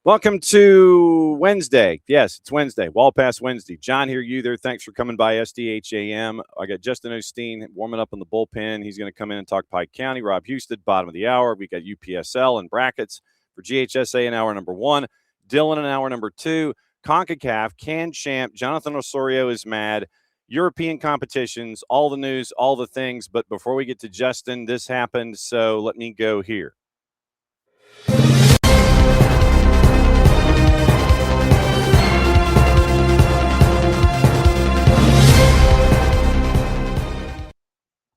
Welcome to Wednesday. Yes, it's Wednesday. Well past Wednesday. John here, you there. Thanks for coming by SDH AM. I got Justin Osteen warming up in the bullpen. He's going to come in and talk Pike County. Rob Husted, bottom of the hour. We got UPSL and brackets for GHSA in hour number 1. Dylan in hour number 2. CONCACAF, CanChamp. Jonathan Osorio is mad. European competitions, all the news, all the things. But before we get to Justin, this happened, so let me go here.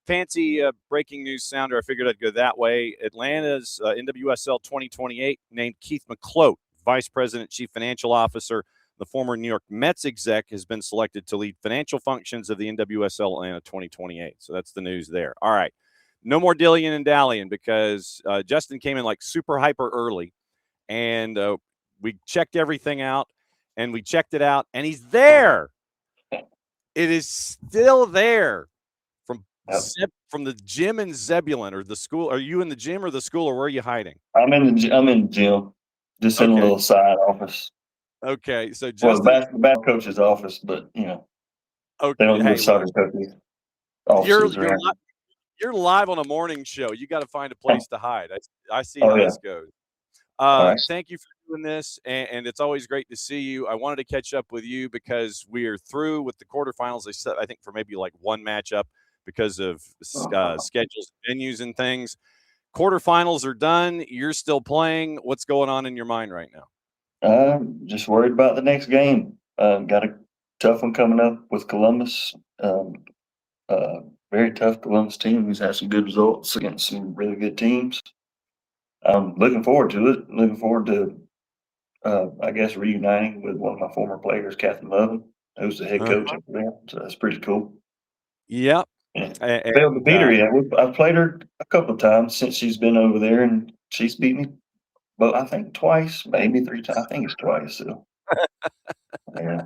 Fancy breaking news sounder. I figured I'd go that way. Atlanta's NWSL 2028 named Keith McCloat, Vice President, Chief Financial Officer. The former New York Mets exec has been selected to lead financial functions of the NWSL Atlanta 2028. So that's the news there. All right. No more dillying and dallying because Justin came in like super hyper early, and we checked everything out, and we checked it out, and he's there. It is still there. From the gym in Zebulon or the school. Are you in the gym or the school, or where are you hiding? I'm in the gym, just in a little side office. Okay, so Justin, well, the basketball coach's office, but they don't do soccer coaches. You're live on a morning show. You got to find a place to hide. I see how this goes. Nice. Thank you for doing this, and it's always great to see you. I wanted to catch up with you because we are through with the quarterfinals. They set, I think, for maybe like one matchup because of schedules, venues, and things. Quarterfinals are done. You're still playing. What's going on in your mind right now? Just worried about the next game. Got a tough one coming up with Columbus. Very tough Columbus team who's had some good results against some really good teams. I'm looking forward to it. Looking forward to, I guess, reuniting with one of my former players, Catherine Lovin, who's the head coach up there. So that's pretty cool. Yep. Failed to beat her yet. I've played her a couple of times since she's been over there, and she's beat me, but I think twice, maybe 3 times. I think it's twice. So, yeah.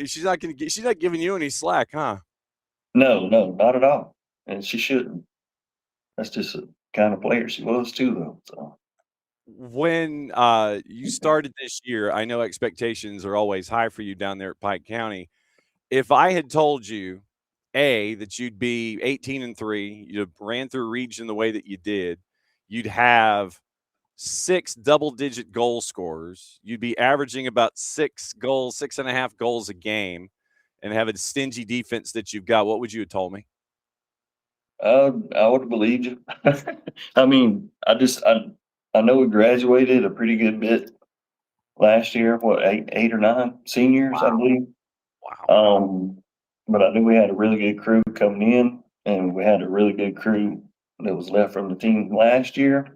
She's not giving you any slack, huh? No, not at all, and she shouldn't. That's just the kind of player she was too, though. So. When you started this year, I know expectations are always high for you down there at Pike County. If I had told you, that you'd be 18-3, you ran through region the way that you did, you'd have 6 double-digit goal scorers, you'd be averaging about 6.5 goals a game, and have a stingy defense that you've got, what would you have told me? I would have believed you. I mean, I know we graduated a pretty good bit last year. What, 8 or 9 seniors, wow. I believe. Wow. But I knew we had a really good crew coming in, and we had a really good crew that was left from the team last year.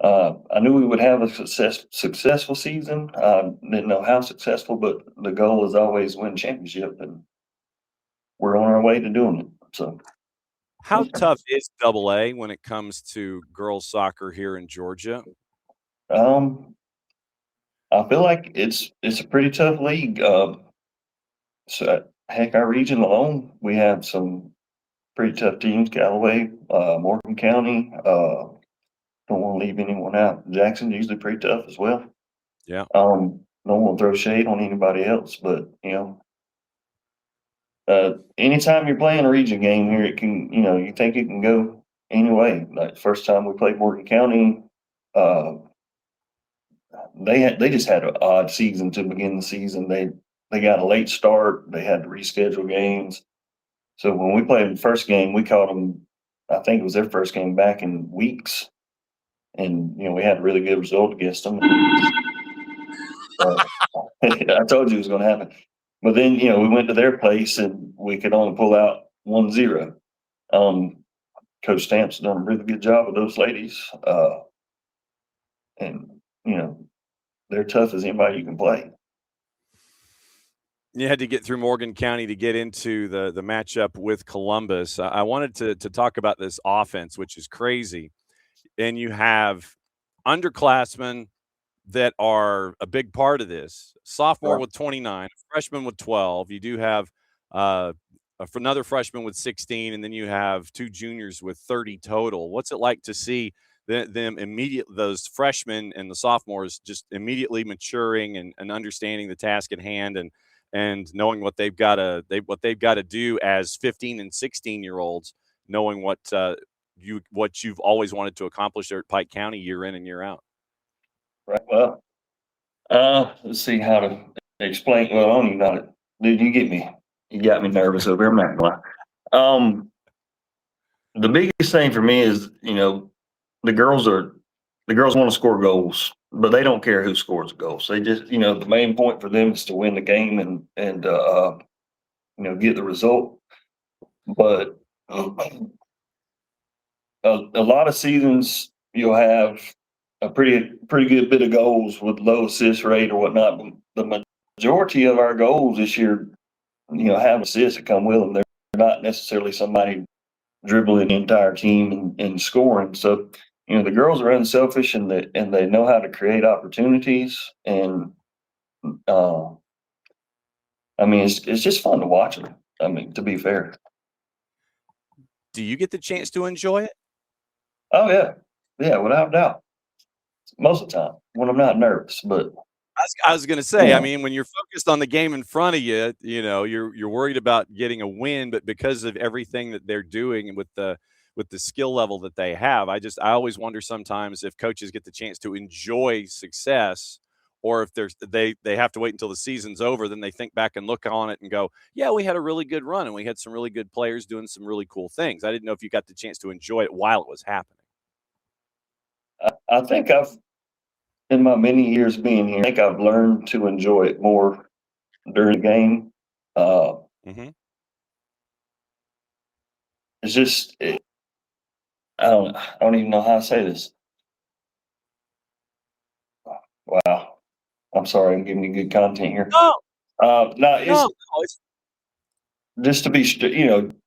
I knew we would have a successful season. Didn't know how successful, but the goal is always win championship, and we're on our way to doing it. So, how tough is AA when it comes to girls soccer here in Georgia? I feel like it's a pretty tough league. So heck, our region alone, we have some pretty tough teams. Galloway, Morgan County. Don't want to leave anyone out. Jackson's usually pretty tough as well. Yeah. Don't want to throw shade on anybody else, but anytime you're playing a region game here, it can, you think it can go any way. Like the first time we played Morgan County, they just had an odd season to begin the season. They got a late start. They had to reschedule games. So when we played the first game, we caught them, I think it was their first game back in weeks. And, we had a really good result against them. I told you it was going to happen. But then, we went to their place and we could only pull out 1-0. Coach Stamp's done a really good job with those ladies. And, they're tough as anybody you can play. You had to get through Morgan County to get into the matchup with Columbus. I wanted to talk about this offense, which is crazy. And you have underclassmen that are a big part of this. Sophomore with 29, freshman with 12. You do have another freshman with 16, and then you have 2 juniors with 30 total. What's it like to see them immediately, those freshmen and the sophomores just immediately maturing and understanding the task at hand and knowing what they've got to do as 15 and 16-year-olds, knowing what you've always wanted to accomplish there at Pike County year in and year out. Right. Well, let's see how to explain. Well, I don't even know it. Dude, you got me nervous over here. I'm not gonna lie. The biggest thing for me is, the girls want to score goals, but they don't care who scores the goals. They just, the main point for them is to win the game and get the result. But a lot of seasons you'll have a pretty good bit of goals with low assist rate or whatnot. But the majority of our goals this year, have assists that come with them. They're not necessarily somebody dribbling the entire team and scoring. So, the girls are unselfish and they know how to create opportunities. And it's just fun to watch them. To be fair. Do you get the chance to enjoy it? Oh yeah, without doubt. Most of the time when I'm not nervous, but I was going to say, when you're focused on the game in front of you, you're worried about getting a win, but because of everything that they're doing and with the skill level that they have, I always wonder sometimes if coaches get the chance to enjoy success, or if they have to wait until the season's over, then they think back and look on it and go, yeah, we had a really good run and we had some really good players doing some really cool things. I didn't know if you got the chance to enjoy it while it was happening. I think in my many years being here, I think I've learned to enjoy it more during the game. It's just, I don't even know how to say this. Wow. I'm sorry, I'm giving you good content here. It's just to be,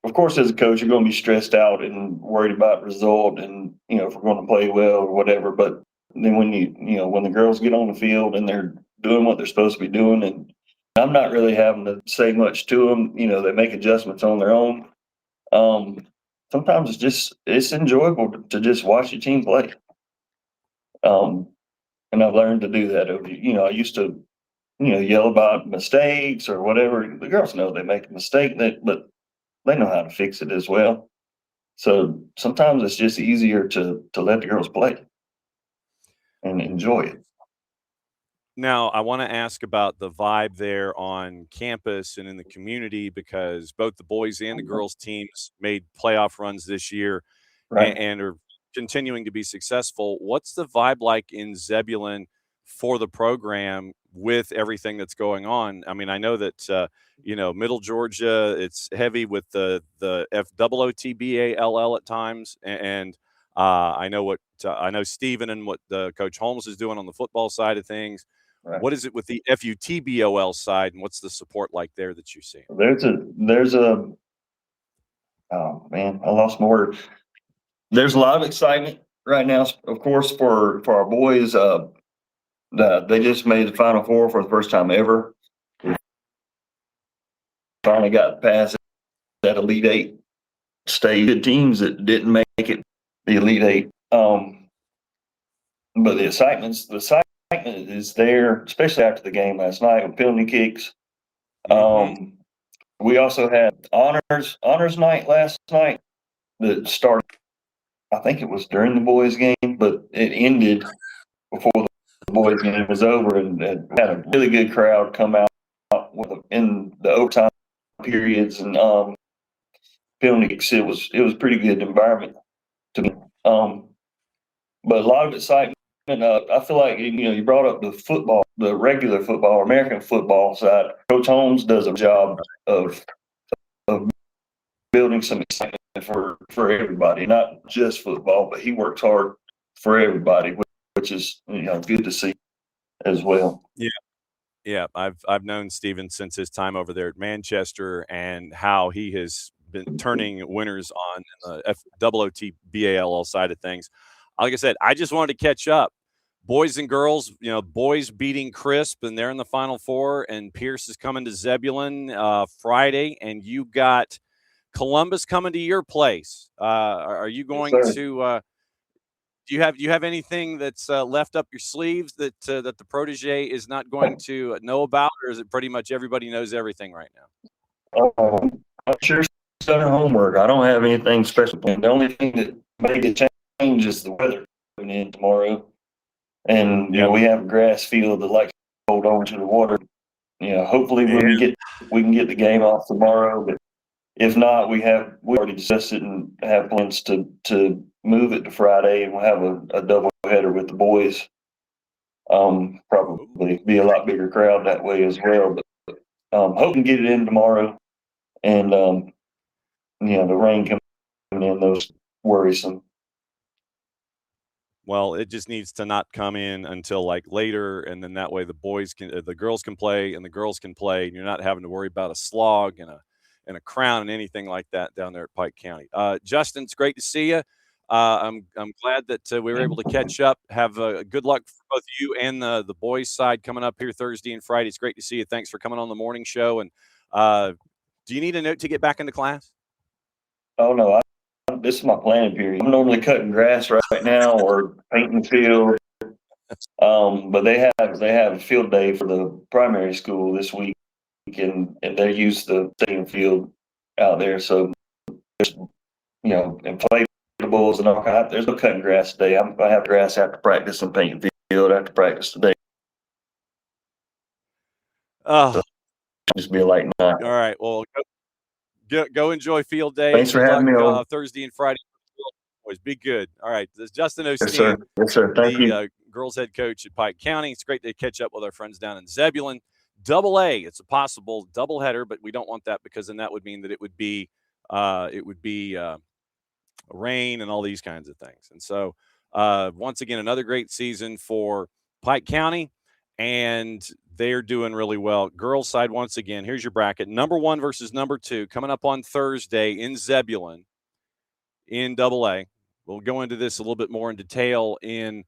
of course, as a coach, you're going to be stressed out and worried about result and, if we're going to play well or whatever. But then when when the girls get on the field and they're doing what they're supposed to be doing, and I'm not really having to say much to them, they make adjustments on their own. Sometimes it's enjoyable to just watch your team play. And I've learned to do that over, I used to, yell about mistakes or whatever. The girls know they make a mistake, but they know how to fix it as well. So sometimes it's just easier to let the girls play and enjoy it. Now, I want to ask about the vibe there on campus and in the community, because both the boys and the girls teams made playoff runs this year, Right. and are continuing to be successful. What's the vibe like in Zebulon for the program with everything that's going on? I know that, Middle Georgia, it's heavy with the FOOTBALL at times. And I know Stephen and what Coach Holmes is doing on the football side of things. Right. What is it with the FUTBOL side, and what's the support like there that you're seeing? Oh man, I lost my word. There's a lot of excitement right now, of course, for our boys. They just made the Final Four for the first time ever. We finally got past that Elite Eight stage. Good teams that didn't make it the Elite Eight. But the excitement is there, especially after the game last night with penalty kicks. We also had honors night last night that started, I think it was during the boys' game, but it ended before the boys' game was over, and had a really good crowd come out in the overtime periods and penalty kicks. It was a pretty good environment to me. But a lot of excitement. I feel like you brought up the regular football, American football side. Coach Holmes does a job of building some excitement for everybody, not just football, but he works hard for everybody, which is good to see as well. Yeah, I've known Stephen since his time over there at Manchester, and how he has been turning winners on the FOOTBALL side of things. Like I said, I just wanted to catch up. Boys and girls, boys beating Crisp, and they're in the Final Four, and Pierce is coming to Zebulon Friday, and you got Columbus coming to your place. Are you going to Do you have anything that's left up your sleeves that that the protege is not going to know about, or is it pretty much everybody knows everything right now? I'm sure she's done her homework. I don't have anything special planned. The only thing that made it change is the weather coming in tomorrow. And, Yep. we have a grass field that likes to hold on to the water. Hopefully we can get the game off tomorrow, but if not, we already discussed it and have plans to move it to Friday, and we'll have a double header with the boys. Probably be a lot bigger crowd that way as well, but hoping to get it in tomorrow. And the rain coming in, those worrisome. Well, it just needs to not come in until like later, and then that way the girls can play, and the girls can play, and you're not having to worry about a slog and a crown and anything like that down there at Pike County. Justin, it's great to see you. I'm glad that we were able to catch up. Have good luck for both you and the boys' side coming up here Thursday and Friday. It's great to see you. Thanks for coming on the morning show. And do you need a note to get back into class? Oh no, this is my planning period. I'm normally cutting grass right now or painting the field. But they have a field day for the primary school this week, and they use the stadium field out there. So there's inflatables and all kind. There's no cutting grass today. I have grass after practice and painting field after practice today. Oh, so just be a light night. All right. Well, go enjoy field day. Thanks for having me on Thursday and Friday. Boys, be good. All right. This is Justin Osteen, yes, sir. Yes, sir. Thank you. Girls head coach at Pike County. It's great to catch up with our friends down in Zebulon. AA. It's a possible doubleheader, but we don't want that because then that would mean that it would be rain and all these kinds of things. And so once again, another great season for Pike County, and they're doing really well. Girls side, once again, here's your bracket. Number 1 versus number 2 coming up on Thursday in Zebulon in AA. We'll go into this a little bit more in detail in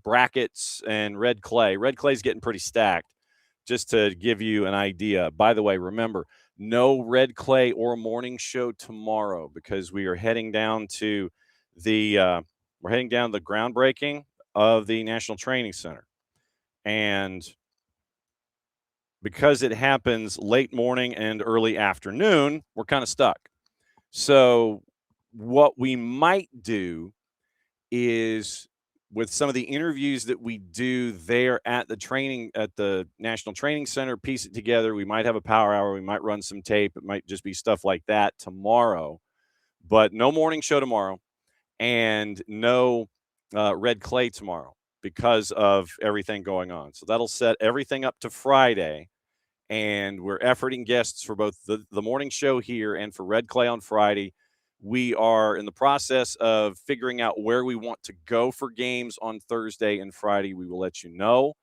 brackets and red clay. Red clay's getting pretty stacked, just to give you an idea. By the way, remember, no red clay or morning show tomorrow because we are heading down to the groundbreaking of the National Training Center. And because it happens late morning and early afternoon, we're kind of stuck. So what we might do is, with some of the interviews that we do there at the National Training Center, piece it together. We might have a power hour. We might run some tape. It might just be stuff like that tomorrow, but no morning show tomorrow and no red clay tomorrow because of everything going on. So that'll set everything up to Friday. And we're efforting guests for both the morning show here and for red clay on Friday. We are in the process of figuring out where we want to go for games on Thursday and Friday. We will let you know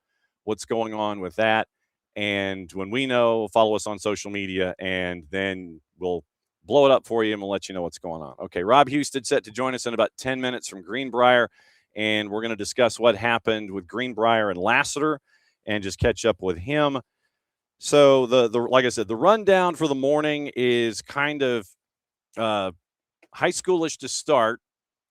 what's going on with that. And when we know, follow us on social media, and then we'll blow it up for you and we'll let you know what's going on. Okay, Rob Husted set to join us in about 10 minutes from Greenbrier, and we're going to discuss what happened with Greenbrier and Lassiter and just catch up with him. So the like I said, the rundown for the morning is kind of high schoolish to start.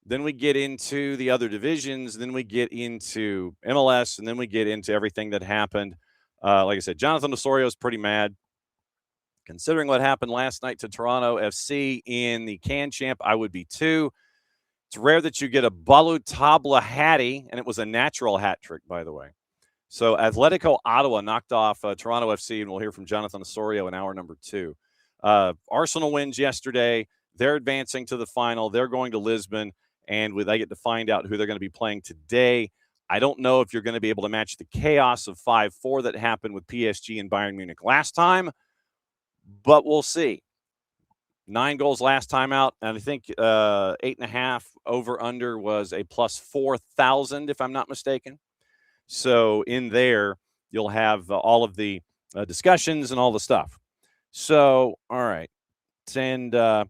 Then we get into the other divisions. Then we get into MLS, and then we get into everything that happened. Like I said, Jonathan Osorio is pretty mad. Considering what happened last night to Toronto FC in the CanChamp, I would be too. It's rare that you get a Balu Tabla hattie, and it was a natural hat trick, by the way. So Atletico Ottawa knocked off Toronto FC, and we'll hear from Jonathan Osorio in hour number 2. Arsenal wins yesterday. They're advancing to the final. They're going to Lisbon, and they get to find out who they're going to be playing today. I don't know if you're going to be able to match the chaos of 5-4 that happened with PSG and Bayern Munich last time, but we'll see. 9 goals last time out, and I think 8.5 over-under was a plus 4,000, if I'm not mistaken. So in there, you'll have all of the discussions and all the stuff. So, all right. And, all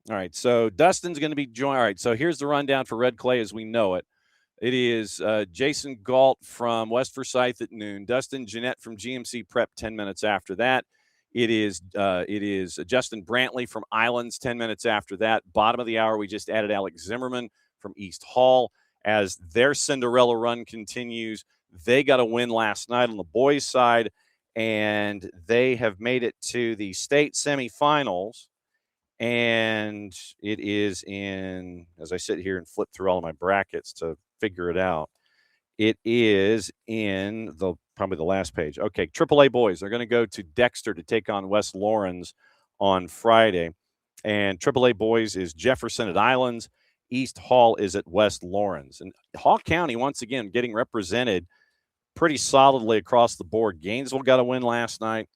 right. So Dustin's going to be joined. All right. So here's the rundown for Red Clay as we know it. It is Jason Galt from West Forsyth at noon. Dustin Jeanette from GMC Prep 10 minutes after that. It is Justin Brantley from Islands 10 minutes after that. Bottom of the hour, we just added Alex Zimmerman from East Hall. as their Cinderella run continues. They got a win last night on the boys' side, and they have made it to the state semifinals. And it is in, as I sit here and flip through all of my brackets to figure it out, it is in probably the last page. Okay, AAA boys, they're going to go to Dexter to take on West Lawrence on Friday. And AAA boys is Jefferson at Islands. East Hall is at West Lawrence. And Hall County, once again, getting represented pretty solidly across the board. Gainesville got a win last night.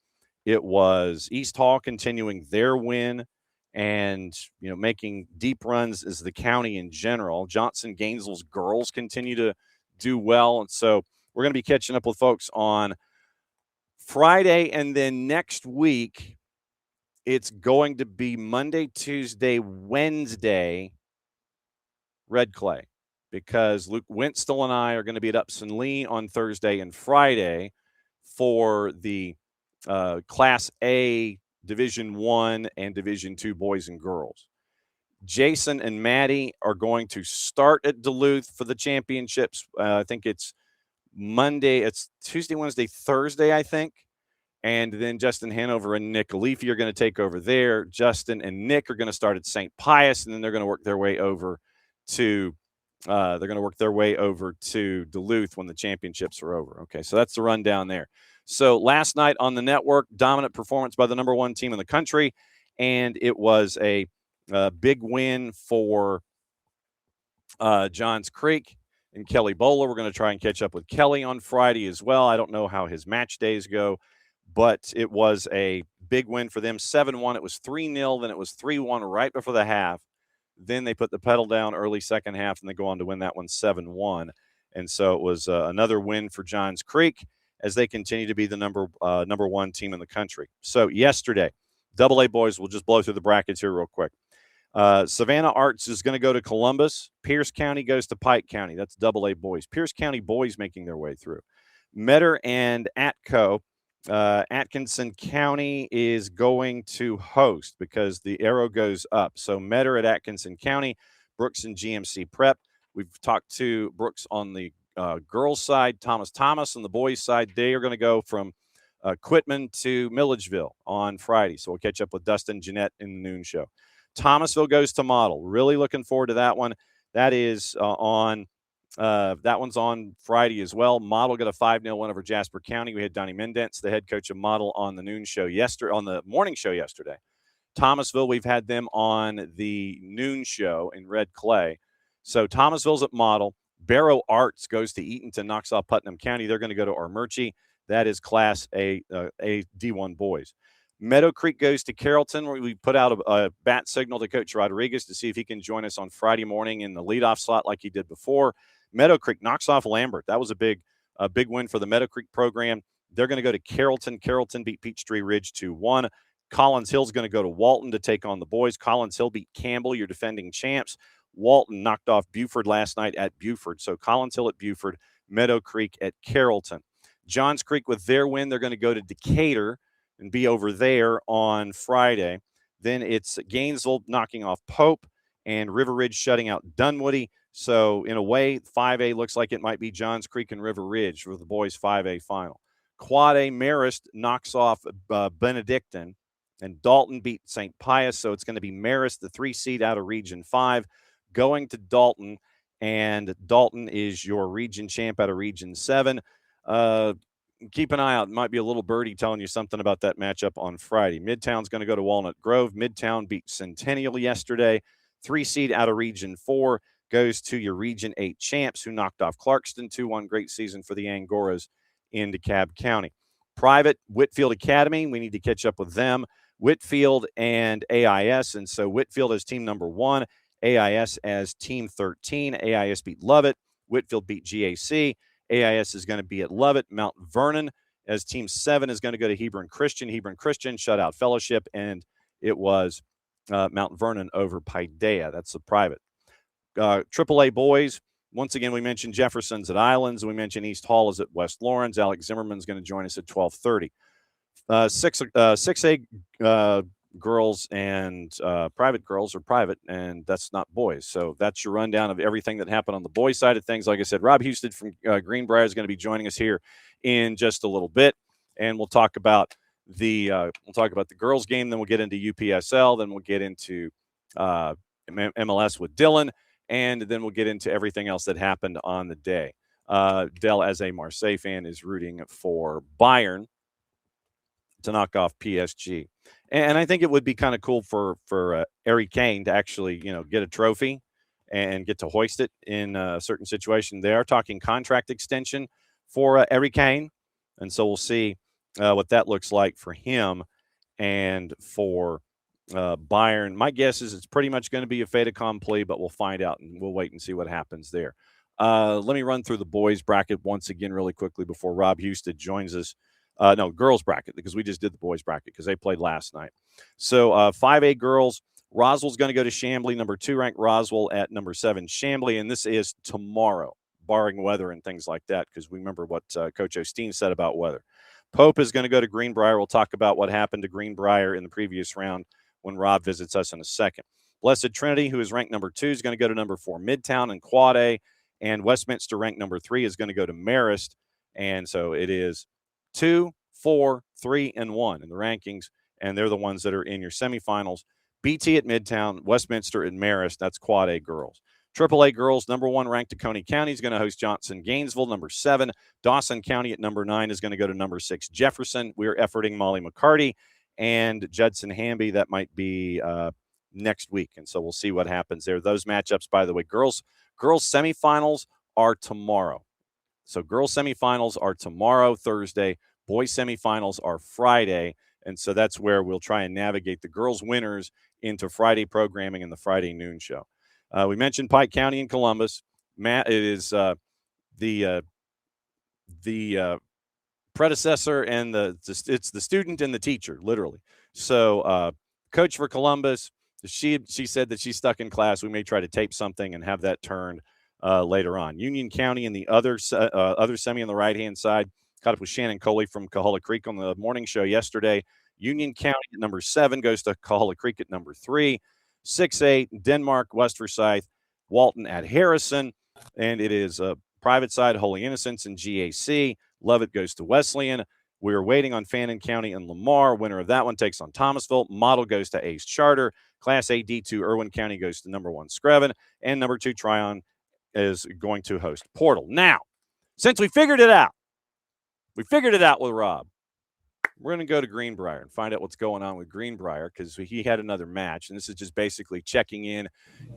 It was East Hall continuing their win and, making deep runs as the county in general. Johnson Gainesville's girls continue to do well. And so we're going to be catching up with folks on Friday, and then next week it's going to be Monday, Tuesday, Wednesday, Red Clay, because Luke Winstall and I are going to be at Upson Lee on Thursday and Friday for the Class A Division I and Division II boys and girls. Jason and Maddie are going to start at Duluth for the championships. I think it's Monday. It's Tuesday, Wednesday, Thursday, I think. And then Justin Hanover and Nick Leafy are going to take over there. Justin and Nick are going to start at St. Pius, and then they're going to work their way over to Duluth when the championships are over. Okay, so that's the rundown there. So last night on the network, dominant performance by the number one team in the country, and it was a big win for Johns Creek and Kelly Bowler. We're going to try and catch up with Kelly on Friday as well. I don't know how his match days go, but it was a big win for them. 7-1. It was 3-0. Then it was 3-1 right before the half. Then they put the pedal down early second half, and they go on to win that one 7-1. And so it was another win for Johns Creek as they continue to be the number one team in the country. So yesterday, AA boys, we'll just blow through the brackets here real quick. Savannah Arts is going to go to Columbus. Pierce County goes to Pike County. That's AA boys. Pierce County boys making their way through. Metter and Atco. Atkinson County is going to host because the arrow goes up. So Metter at Atkinson County, Brooks and GMC Prep. We've talked to Brooks on the girls' side, Thomas on the boys' side. They are going to go from Quitman to Milledgeville on Friday. So we'll catch up with Dustin Jeanette in the noon show. Thomasville goes to Model. Really looking forward to that one. That is that one's on Friday as well. Model got a 5-0 win over Jasper County. We had Donnie Mendentz, the head coach of Model, on the noon show on the morning show yesterday. Thomasville, we've had them on the noon show in Red Clay. So Thomasville's at Model. Barrow Arts goes to Eatonton, knocks off Putnam County. They're going to go to Armurchie. That is Class A D1 boys. Meadow Creek goes to Carrollton, where we put out a bat signal to Coach Rodriguez to see if he can join us on Friday morning in the leadoff slot like he did before. Meadow Creek knocks off Lambert. That was a big win for the Meadow Creek program. They're going to go to Carrollton. Carrollton beat Peachtree Ridge 2-1. Collins Hill's going to go to Walton to take on the boys. Collins Hill beat Campbell, your defending champs. Walton knocked off Buford last night at Buford. So Collins Hill at Buford, Meadow Creek at Carrollton. Johns Creek, with their win, they're going to go to Decatur and be over there on Friday. Then it's Gainesville knocking off Pope and River Ridge shutting out Dunwoody. So in a way, 5A looks like it might be Johns Creek and River Ridge for the boys' 5A final. Quad A, Marist knocks off Benedictine, and Dalton beat St. Pius. So it's going to be Marist, the 3 seed out of Region 5, going to Dalton, and Dalton is your region champ out of Region 7. Keep an eye out. It might be a little birdie telling you something about that matchup on Friday. Midtown's going to go to Walnut Grove. Midtown beat Centennial yesterday. 3 seed out of Region 4 goes to your Region 8 champs, who knocked off Clarkston 2-1. Great season for the Angoras in DeKalb County. Private, Whitfield Academy. We need to catch up with them. Whitfield and AIS. And so Whitfield as team number 1, AIS as team 13. AIS beat Lovett. Whitfield beat GAC. AIS is going to be at Lovett. Mount Vernon as team 7 is going to go to Hebron Christian. Hebron Christian shut out Fellowship, and it was Mount Vernon over Paideia. That's the private. AAA boys, once again, we mentioned Jefferson's at Islands. We mentioned East Hall is at West Lawrence. Alex Zimmerman's going to join us at 12:30. 6A girls and private girls are private, and that's not boys. So that's your rundown of everything that happened on the boys side of things. Like I said, Rob Husted from Greenbrier is going to be joining us here in just a little bit, and we'll talk about the girls game. Then we'll get into UPSL. Then we'll get into MLS with Dylan, and then we'll get into everything else that happened on the day. Dell, as a Marseille fan, is rooting for Bayern to knock off PSG. And I think it would be kind of cool for Harry Kane to actually, get a trophy and get to hoist it in a certain situation. They are talking contract extension for Harry Kane, and so we'll see what that looks like for him and for Bayern. My guess is it's pretty much going to be a fait accompli, but we'll find out, and we'll wait and see what happens there. Let me run through the boys bracket once again really quickly before Rob Husted joins us. No, girls bracket, because we just did the boys bracket because they played last night. So 5A girls, Roswell's going to go to Chambly, number 2 ranked Roswell at number 7 Chambly, and this is tomorrow, barring weather and things like that, because we remember what Coach Osteen said about weather. Pope is going to go to Greenbrier. We'll talk about what happened to Greenbrier in the previous round when Rob visits us in a second. Blessed Trinity, who is ranked number 2, is going to go to number 4 Midtown and Quad A, and Westminster, ranked number 3, is going to go to Marist, and so it is 2, 4, 3, and 1 in the rankings, and they're the ones that are in your semifinals. BT at Midtown, Westminster at Marist. That's Quad A girls. AAA girls, number 1 ranked Tacony County is going to host Johnson Gainesville. Number 7, Dawson County at number 9 is going to go to number 6 Jefferson. We are efforting Molly McCarty and Judson Hamby. That might be next week, and so we'll see what happens there. Those matchups, by the way, girls semifinals are tomorrow. So girls semifinals are tomorrow, Thursday. Boys semifinals are Friday, and so that's where we'll try and navigate the girls winners into Friday programming and the Friday noon show. We mentioned Pike County and Columbus. Matt, it is the predecessor and it's the student and the teacher, literally. So coach for Columbus, she said that she's stuck in class. We may try to tape something and have that turned later on. Union County and the other semi on the right-hand side. Caught up with Shannon Coley from Cahulla Creek on the morning show yesterday. Union County at number 7 goes to Cahulla Creek at number 3. 6-8, Denmark, West Forsyth, Walton at Harrison. And it is a private side, Holy Innocents and GAC. Lovett goes to Wesleyan. We're waiting on Fannin County and Lamar. Winner of that one takes on Thomasville. Model goes to Ace Charter. Class A D2, Irwin County goes to number 1 Screven. And number 2 Tryon is going to host Portal. Now, since we figured it out with Rob, we're going to go to Greenbrier and find out what's going on with Greenbrier, because he had another match, and this is just basically checking in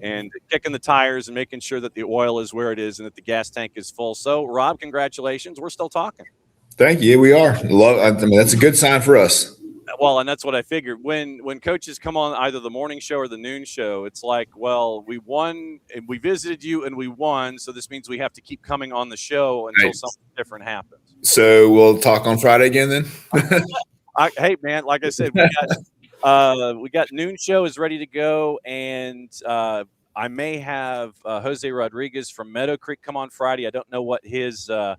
and kicking the tires and making sure that the oil is where it is and that the gas tank is full. So, Rob, congratulations. We're still talking. Thank you. We are. That's a good sign for us. Well, and that's what I figured. When coaches come on either the morning show or the noon show, it's like, well, we won, and we visited you, and we won, so this means we have to keep coming on the show until something different happens. So we'll talk on Friday again then? Hey, man, like I said, we got noon show is ready to go, and I may have Jose Rodriguez from Meadow Creek come on Friday. I don't know what he's got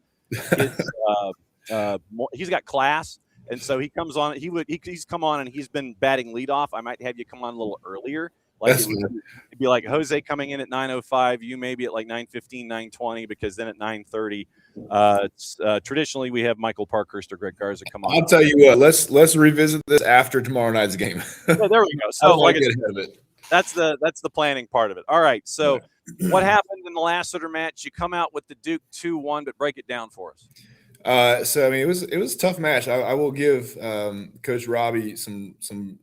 class. And so he comes on. He's come on and he's been batting leadoff. I might have you come on a little earlier. Like it'd be like Jose coming in at 9:05. You maybe at like 9:15, 9:20, because then at 9:30, traditionally we have Michael Parkhurst or Greg Garza come on. I'll tell you what. Let's revisit this after tomorrow night's game. Yeah, there we go. So like that's the planning part of it. All right. So what happened in the last sort of match? You come out with the Duke 2-1, but break it down for us. So I mean, it was a tough match. I will give Coach Robbie some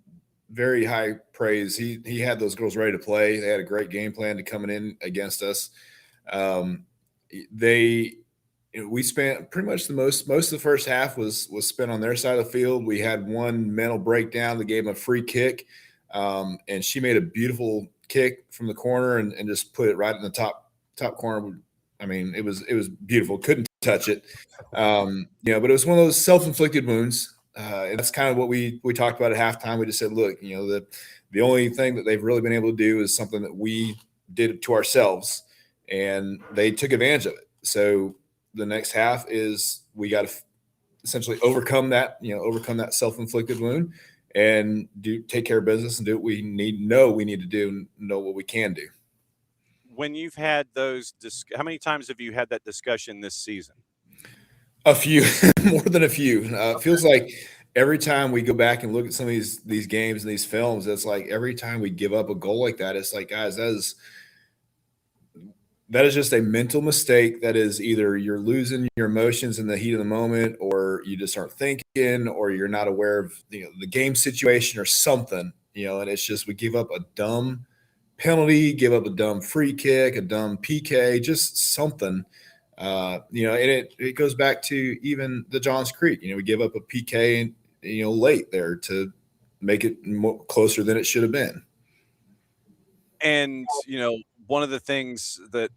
very high praise. He had those girls ready to play. They had a great game plan to coming in against us. We spent pretty much most of the first half was spent on their side of the field. We had one mental breakdown that gave them a free kick, and she made a beautiful kick from the corner and just put it right in the top corner. I mean, it was beautiful. Couldn't touch it, but it was one of those self-inflicted wounds. And that's kind of what we talked about at halftime. We just said, look, the only thing that they've really been able to do is something that we did to ourselves, and they took advantage of it. So the next half is we got to essentially overcome that self-inflicted wound and take care of business and do what we need to do, and know what we can do. When you've had those, how many times have you had that discussion this season? A few, more than a few. It feels like every time we go back and look at some of these games and these films, it's like every time we give up a goal like that, it's like, guys, that is just a mental mistake. That is either you're losing your emotions in the heat of the moment, or you just aren't thinking, or you're not aware of the game situation or something, and it's just we give up a dumb penalty, give up a dumb free kick, a dumb PK, just something. And it goes back to even the Johns Creek. We give up a PK, late there to make it closer than it should have been. And one of the things that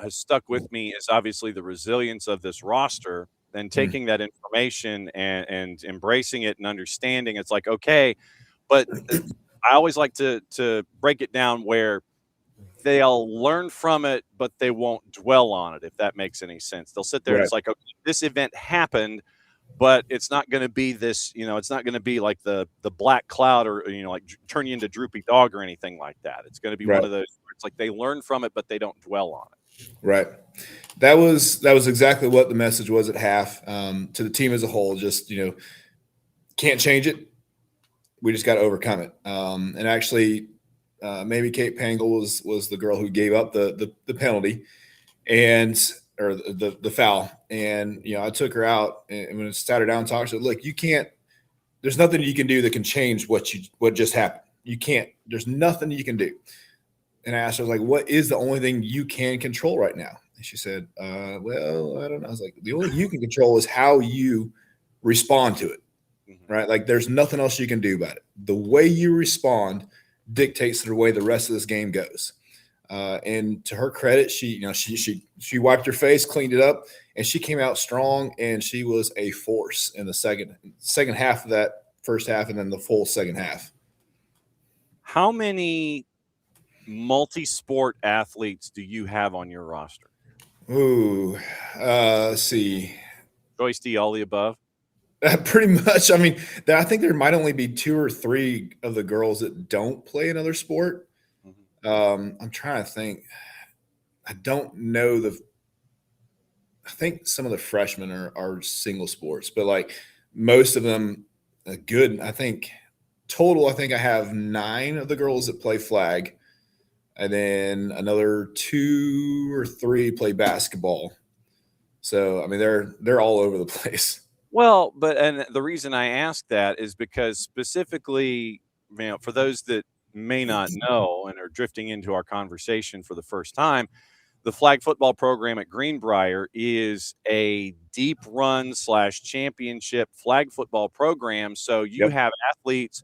has stuck with me is obviously the resilience of this roster, and taking that information and embracing it and understanding. It's like, okay, but I always like to break it down where they'll learn from it, but they won't dwell on it, if that makes any sense. They'll sit there and it's like, okay, this event happened, but it's not going to be this, it's not going to be like the black cloud, or, like turn you into droopy dog or anything like that. It's going to be one of those where it's like they learn from it, but they don't dwell on it. Right. That was exactly what the message was at half, to the team as a whole. Just, can't change it. We just got to overcome it. And actually, maybe Kate Pangle was the girl who gave up the penalty or the foul. And, I took her out, and when I sat her down and talked to her, look, you can't, there's nothing you can do that can change what just happened. You can't, there's nothing you can do. And I asked her, I was like, what is the only thing you can control right now? And she said, well, I don't know. I was like, the only thing you can control is how you respond to it, right? Like, there's nothing else you can do about it. The way you respond dictates the way the rest of this game goes. And to her credit, she wiped her face, cleaned it up, and she came out strong, and she was a force in the second half of that first half, and then the full second half. How many multi-sport athletes do you have on your roster? Ooh, let's see. Joyce D, all the above? Pretty much. I mean, I think there might only be 2 or 3 of the girls that don't play another sport. I'm trying to think. I don't know I think some of the freshmen are single sports, but like most of them good. I think I have 9 of the girls that play flag, and then another 2 or 3 play basketball. So, I mean, they're all over the place. Well, and the reason I ask that is because specifically, for those that may not know and are drifting into our conversation for the first time, the flag football program at Greenbrier is a deep run / championship flag football program. So you have athletes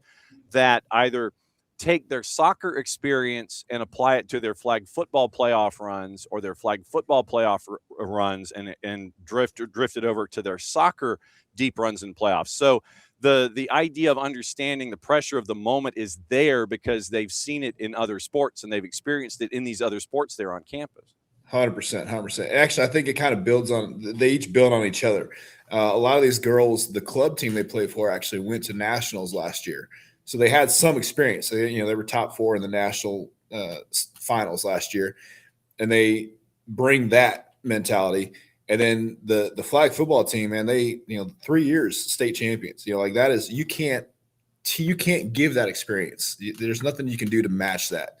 that either take their soccer experience and apply it to their flag football playoff runs, or their flag football playoff runs and drifted over to their soccer deep runs and playoffs. So the idea of understanding the pressure of the moment is there because they've seen it in other sports and they've experienced it in these other sports there on campus. 100%. Actually, I think it kind of they each build on each other. A lot of these girls, the club team they play for actually went to nationals last year. So they had some experience. They were top 4 in the national finals last year, and they bring that mentality. And then the flag football team, man, they 3 years state champions. Like that is you can't give that experience. There's nothing you can do to match that.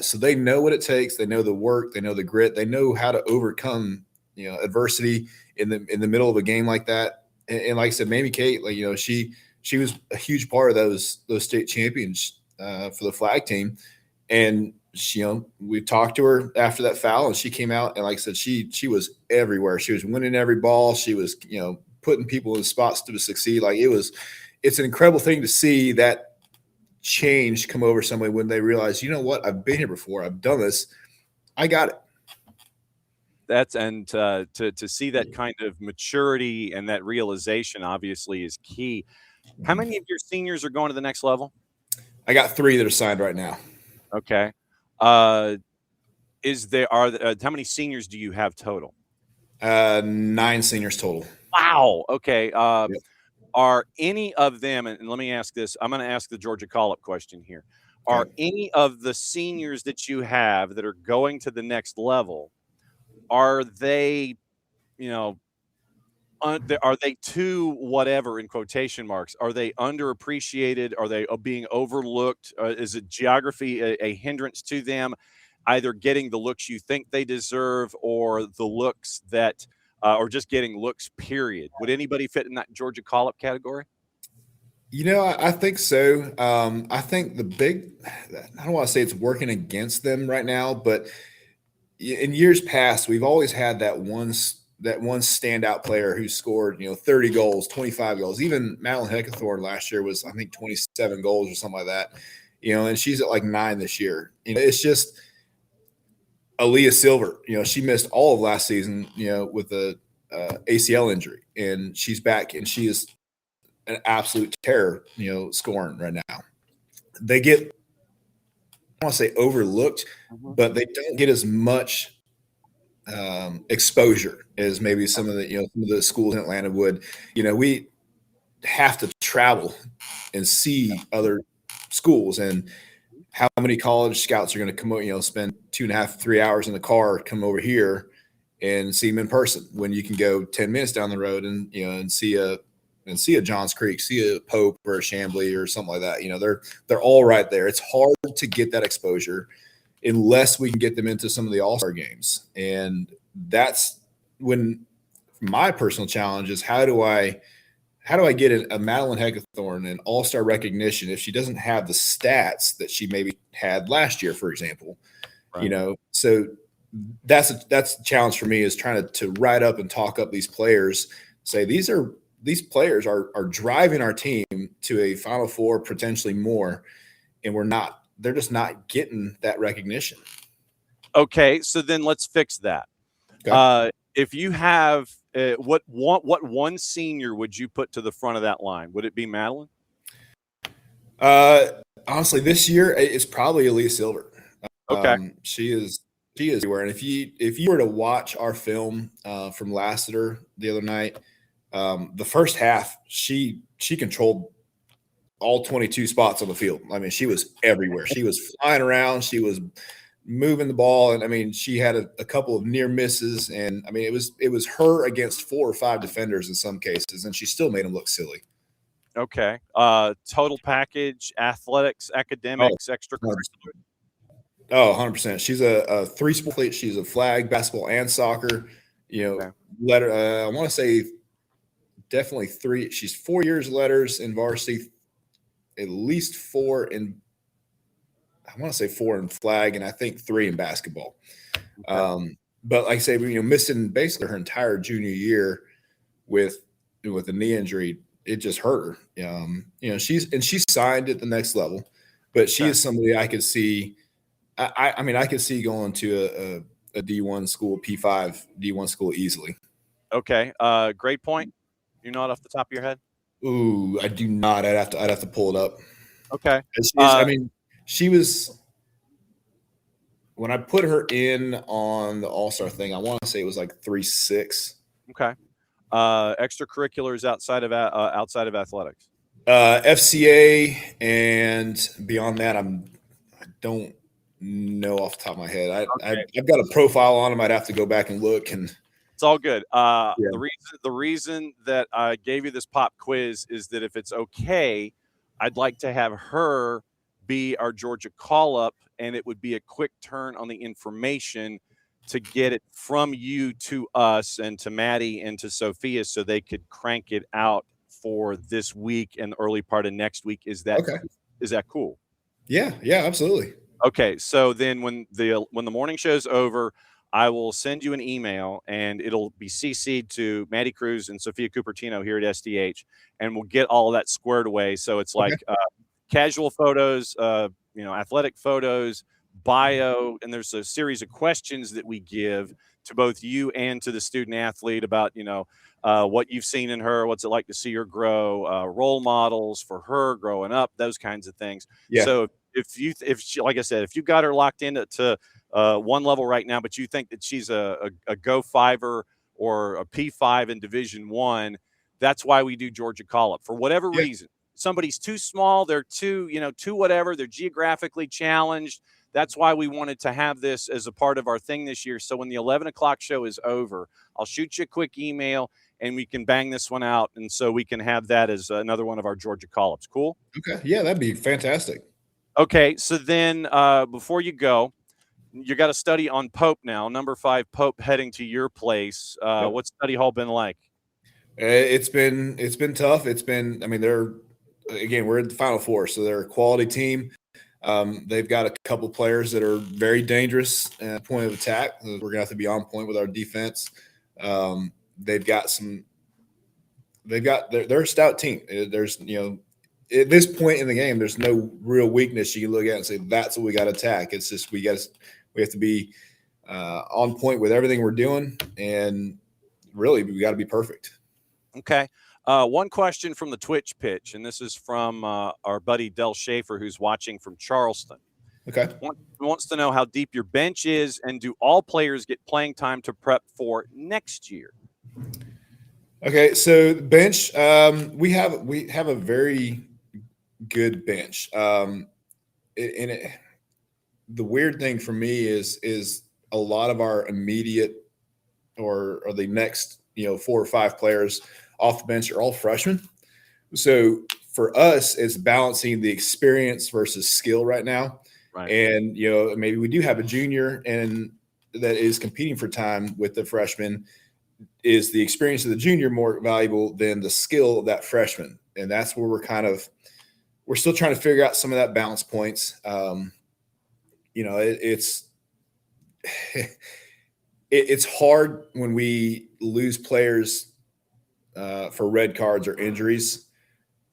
So they know what it takes. They know the work. They know the grit. They know how to overcome adversity in the middle of a game like that. And like I said, Mamie Kate, she was a huge part of those state champions for the flag team. And we talked to her after that foul, and she came out, and like I said, she was everywhere. She was winning every ball. She was putting people in spots to succeed. Like it's an incredible thing to see that change come over somebody when they realize, what, I've been here before. I've done this. I got it. To see that kind of maturity and that realization obviously is key. How many of your seniors are going to the next level? I got 3 that are signed right now. Okay. How many seniors do you have total? 9 seniors total. Wow. Okay. Are any of them, and let me ask this, I'm going to ask the Georgia call-up question here. Are any of the seniors that you have that are going to the next level, are they, are they too whatever in quotation marks? Are they underappreciated? Are they being overlooked? Is it geography a hindrance to them, either getting the looks you think they deserve or the looks that or just getting looks, period? Would anybody fit in that Georgia call-up category? I think so. I think I don't want to say it's working against them right now, but in years past, we've always had that one standout player who scored, 30 goals, 25 goals. Even Madeline Heckathorn last year was, I think, 27 goals or something like that. And she's at like 9 this year. It's just Aaliyah Silver. She missed all of last season, with the ACL injury, and she's back, and she is an absolute terror, scoring right now. They get, I don't want to say overlooked, but they don't get as much exposure as maybe some of the schools in Atlanta would. We have to travel and see other schools, and how many college scouts are going to come over, spend 2.5, 3 hours in the car, come over here and see them in person, when you can go 10 minutes down the road and see a Johns Creek, see a Pope or a Chamblee or something like that. They're all right there. It's hard to get that exposure unless we can get them into some of the all-star games. And that's when my personal challenge is, how do I get a Madeline Heckathorn an all-star recognition if she doesn't have the stats that she maybe had last year, for example? Right. So that's a challenge for me, is trying to write up and talk up these players, say these players are driving our team to a Final Four, potentially more, and they're just not getting that recognition. Okay, so then let's fix that. Okay. If you have what one senior would you put to the front of that line? Would it be Madeline? Honestly, this year it's probably Aaliyah Silver. Okay. She is everywhere. And if you were to watch our film from Lassiter the other night, the first half, she controlled all 22 spots on the field. I mean, she was everywhere. She was flying around. She was moving the ball. And I mean, she had a couple of near misses. And I mean, it was her against 4 or 5 defenders in some cases, and she still made them look silly. Okay. Total package, athletics, academics, extracurricular. 100%. She's a 3-sport athlete. She's a flag, basketball, and soccer. Okay. I want to say definitely 3. She's 4 years letters in varsity, at least 4 in, I want to say 4 in flag, and I think 3 in basketball. Okay. But like I say, missing basically her entire junior year with a knee injury, it just hurt her. She's signed at the next level, but she is somebody I could see. I could see going to a D1 school, P5 D1 school easily. Okay. Great point. You know it off the top of your head? Ooh, I do not. I'd have to pull it up. Okay. She was, when I put her in on the All-Star thing, I want to say it was like 3.6. Okay. Extracurriculars outside of athletics. FCA, and beyond that, I don't know off the top of my head. I've got a profile on them. I'd have to go back and look, and it's all good. The reason that I gave you this pop quiz is that if it's okay, I'd like to have her be our Georgia call-up, and it would be a quick turn on the information to get it from you to us and to Maddie and to Sophia, so they could crank it out for this week and the early part of next week. Is that okay? Is that cool? Yeah, absolutely. Okay, so then when the morning show's over, I will send you an email, and it'll be CC'd to Maddie Cruz and Sophia Cupertino here at SDH, and we'll get all of that squared away. So it's like casual photos, athletic photos, bio, and there's a series of questions that we give to both you and to the student athlete about, what you've seen in her, what's it like to see her grow, role models for her growing up, those kinds of things. Yeah. So if she, like I said, if you got her locked into one level right now, but you think that she's a Go 5er or a P5 in Division I, That's why we do Georgia call-up. For whatever Yeah. reason, somebody's too small, they're too whatever, they're geographically challenged. That's why we wanted to have this as a part of our thing this year. So when the 11 o'clock show is over, I'll shoot you a quick email and we can bang this one out. And so we can have that as another one of our Georgia call-ups. Cool? Okay. Yeah, that'd be fantastic. Okay. So then before you go, you got a study on Pope now, number 5 Pope heading to your place. Yep. What's study hall been like? It's been tough. We're in the Final Four, so they're a quality team. They've got a couple players that are very dangerous at point of attack. We're gonna have to be on point with our defense. They're a stout team. There's at this point in the game, there's no real weakness you can look at and say that's what we got to attack. It's just we have to be on point with everything we're doing, and really we got to be perfect. Okay. One question from the Twitch pitch, and this is from our buddy Del Schaefer, who's watching from Charleston. Okay. Wants to know how deep your bench is, and do all players get playing time to prep for next year? Okay, so the bench, we have a very good bench. The weird thing for me is a lot of our immediate or the next 4 or 5 players off the bench are all freshmen. So for us, it's balancing the experience versus skill right now. Right. And maybe we do have a junior and that is competing for time with the freshman. Is the experience of the junior more valuable than the skill of that freshman? And that's where we're still trying to figure out some of that balance points. It's hard when we lose players for red cards or injuries,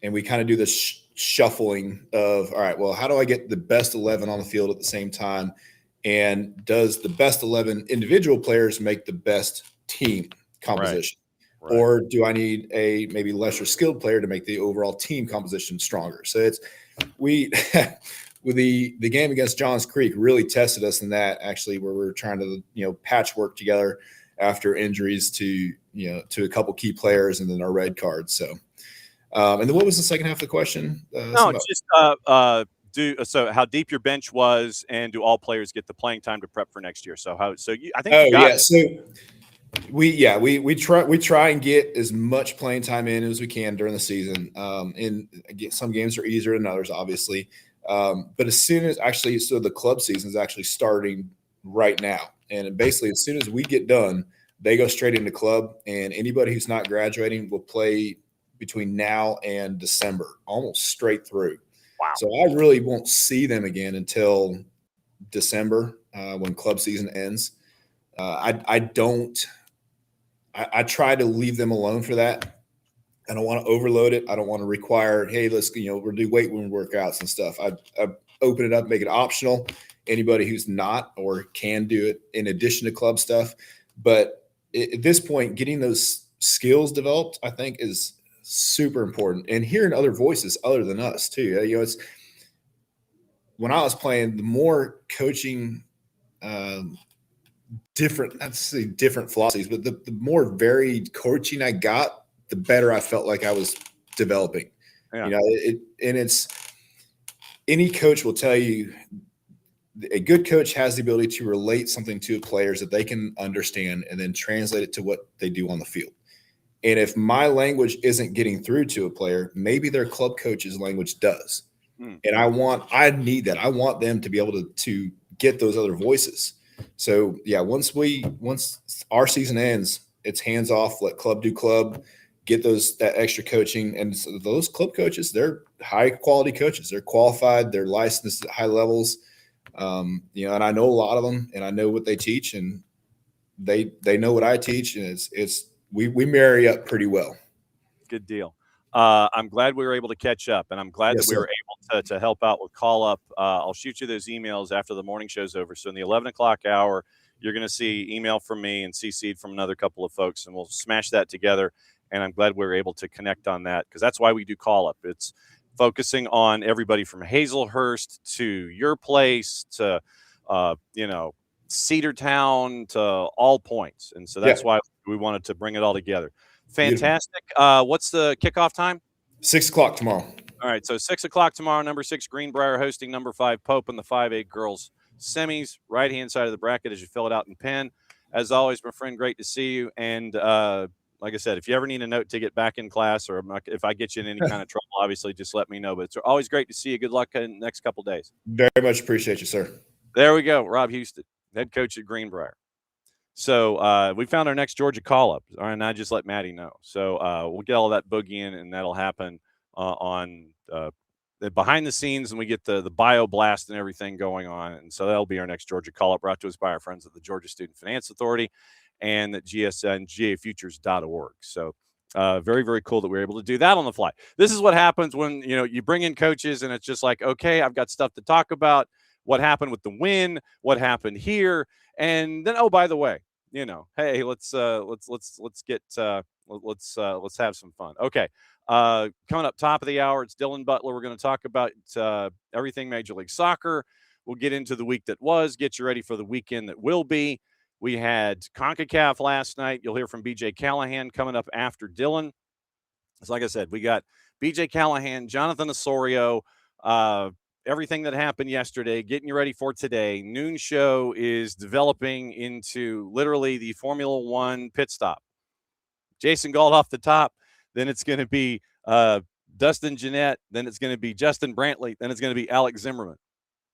and we kind of do this shuffling of, all right, well, how do I get the best 11 on the field at the same time? And does the best 11 individual players make the best team composition? Right. Or do I need a maybe lesser skilled player to make the overall team composition stronger? So with the game against Johns Creek really tested us in that, actually, where we were trying to patchwork together after injuries to a couple key players and then our red cards. So and then what was the second half of the question? How deep your bench was, and do all players get the playing time to prep for next year? So we try and get as much playing time in as we can during the season. And again, some games are easier than others, obviously. But as soon as the club season is actually starting right now, and basically as soon as we get done, they go straight into club, and anybody who's not graduating will play between now and December, almost straight through. Wow. So I really won't see them again until December when club season ends. I try to leave them alone for that. I don't want to overload it. I don't want to require, hey, let's we'll do weight room workouts and stuff. I open it up, make it optional. Anybody who's not or can do it in addition to club stuff. But at this point, getting those skills developed, I think, is super important. And hearing other voices other than us too. It's when I was playing, the more coaching, different philosophies, but the more varied coaching I got, the better I felt like I was developing. Yeah. It's any coach will tell you a good coach has the ability to relate something to players that they can understand and then translate it to what they do on the field. And if my language isn't getting through to a player, maybe their club coach's language does. And I need that. I want them to be able to get those other voices. So yeah, once our season ends, it's hands off, let club do club, get that extra coaching. And so those club coaches, they're high quality coaches. They're qualified, they're licensed at high levels. And I know a lot of them, and I know what they teach, and they know what I teach, and we marry up pretty well. Good deal. I'm glad we were able to catch up, and I'm glad that we were able to help out with call up. I'll shoot you those emails after the morning show's over. So in the 11 o'clock hour, you're going to see email from me and CC'd from another couple of folks, and we'll smash that together. And I'm glad we were able to connect on that, because that's why we do call up. It's focusing on everybody from Hazelhurst to your place to, Cedartown to all points. And so that's why we wanted to bring it all together. Fantastic. What's the kickoff time? 6 o'clock tomorrow. All right, so 6 o'clock tomorrow, number 6 Greenbrier hosting number 5 Pope in the 5A girls semis, right-hand side of the bracket as you fill it out in pen. As always, my friend, great to see you. And like I said, if you ever need a note to get back in class or if I get you in any kind of trouble, obviously just let me know. But it's always great to see you. Good luck in the next couple days. Very much appreciate you, sir. There we go. Rob Husted, head coach at Greenbrier. So we found our next Georgia call-up, and I just let Maddie know. So we'll get all that boogie in, and that'll happen on the behind the scenes, and we get the bio blast and everything going on. And so that'll be our next Georgia call-up, brought to us by our friends at the Georgia Student Finance Authority and at GHSA and GAFutures.org. So very, very cool that we're able to do that on the fly. This is what happens when, you bring in coaches and it's just like, okay, I've got stuff to talk about. What happened with the win? What happened here? And then, oh, by the way, hey, let's have some fun. Okay. Coming up top of the hour, it's Dylan Butler. We're going to talk about everything Major League Soccer. We'll get into the week that was, get you ready for the weekend that will be. We had CONCACAF last night. You'll hear from BJ Callahan coming up after Dylan. So like I said, we got BJ Callahan, Jonathan Osorio, everything that happened yesterday, getting you ready for today. Noon show is developing into literally the Formula One pit stop. Jason Gault off the top. Then it's going to be Dustin Jeanette. Then it's going to be Justin Brantley. Then it's going to be Alex Zimmerman.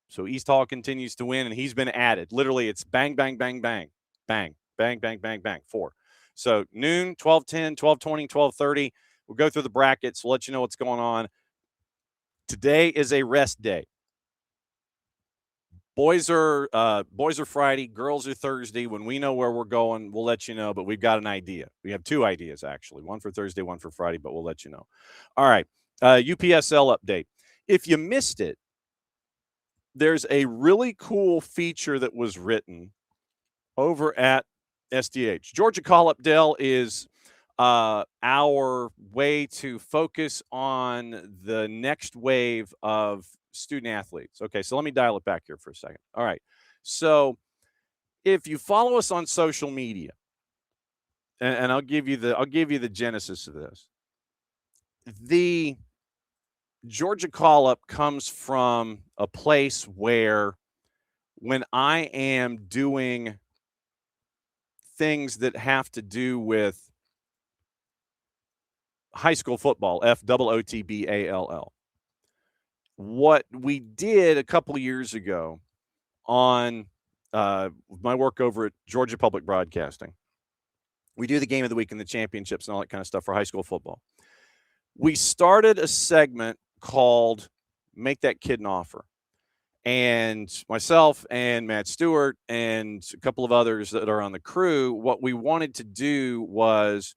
So East Hall continues to win, and he's been added. Literally, it's bang, bang, bang, bang, bang, bang, bang, bang, bang, 4. So noon, 12:10, 12:20, 12:30. We'll go through the brackets. We'll let you know what's going on. Today is a rest day. Boys are Friday, girls are Thursday. When we know where we're going, we'll let you know, but we've got an idea. We have 2 ideas, actually, one for Thursday, one for Friday, but we'll let you know. All right, UPSL update. If you missed it, there's a really cool feature that was written over at SDH. Georgia Call-Up Dell is our way to focus on the next wave of student athletes. Okay, so let me dial it back here for a second. All right, so if you follow us on social media, and I'll give you the genesis of this. The Georgia Call-Up comes from a place where when I am doing things that have to do with high school football, FOOTBALL, what we did a couple years ago on my work over at Georgia Public Broadcasting, we do the game of the week and the championships and all that kind of stuff for high school football. We started a segment called Make That Kid an Offer. And myself and Matt Stewart and a couple of others that are on the crew, what we wanted to do was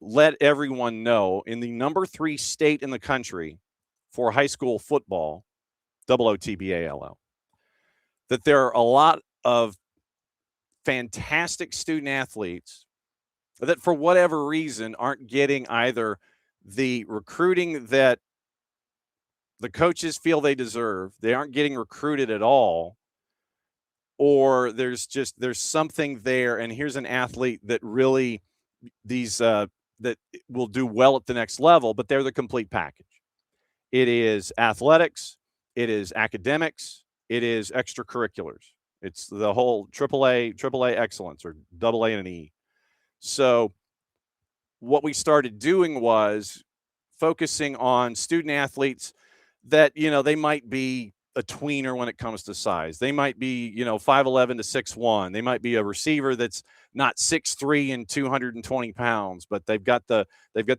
let everyone know in the number 3 state in the country for high school football, FOOTBALL, that there are a lot of fantastic student athletes that for whatever reason aren't getting either the recruiting that the coaches feel they deserve, they aren't getting recruited at all, or there's something there, and here's an athlete that really that will do well at the next level, but they're the complete package. It is athletics, it is academics, it is extracurriculars. It's the whole AAA excellence, or AA and an E. So what we started doing was focusing on student athletes that, they might be a tweener when it comes to size. They might be, 5'11" to 6'1". They might be a receiver that's not 6'3" and 220 pounds, but they've got the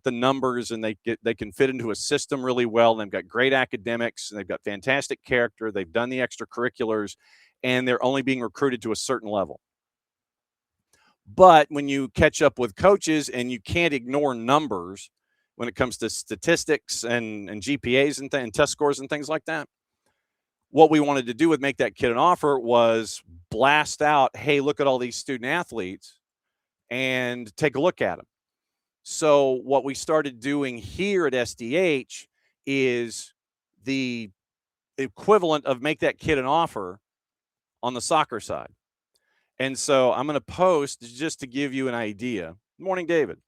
numbers, and they can fit into a system really well. And they've got great academics, and they've got fantastic character. They've done the extracurriculars, and they're only being recruited to a certain level. But when you catch up with coaches, and you can't ignore numbers when it comes to statistics and GPAs and test scores and things like that, what we wanted to do with Make That Kid an Offer was blast out, hey, look at all these student athletes and take a look at them. So what we started doing here at SDH is the equivalent of Make That Kid an Offer on the soccer side. And so I'm going to post, just to give you an idea. Good morning, David.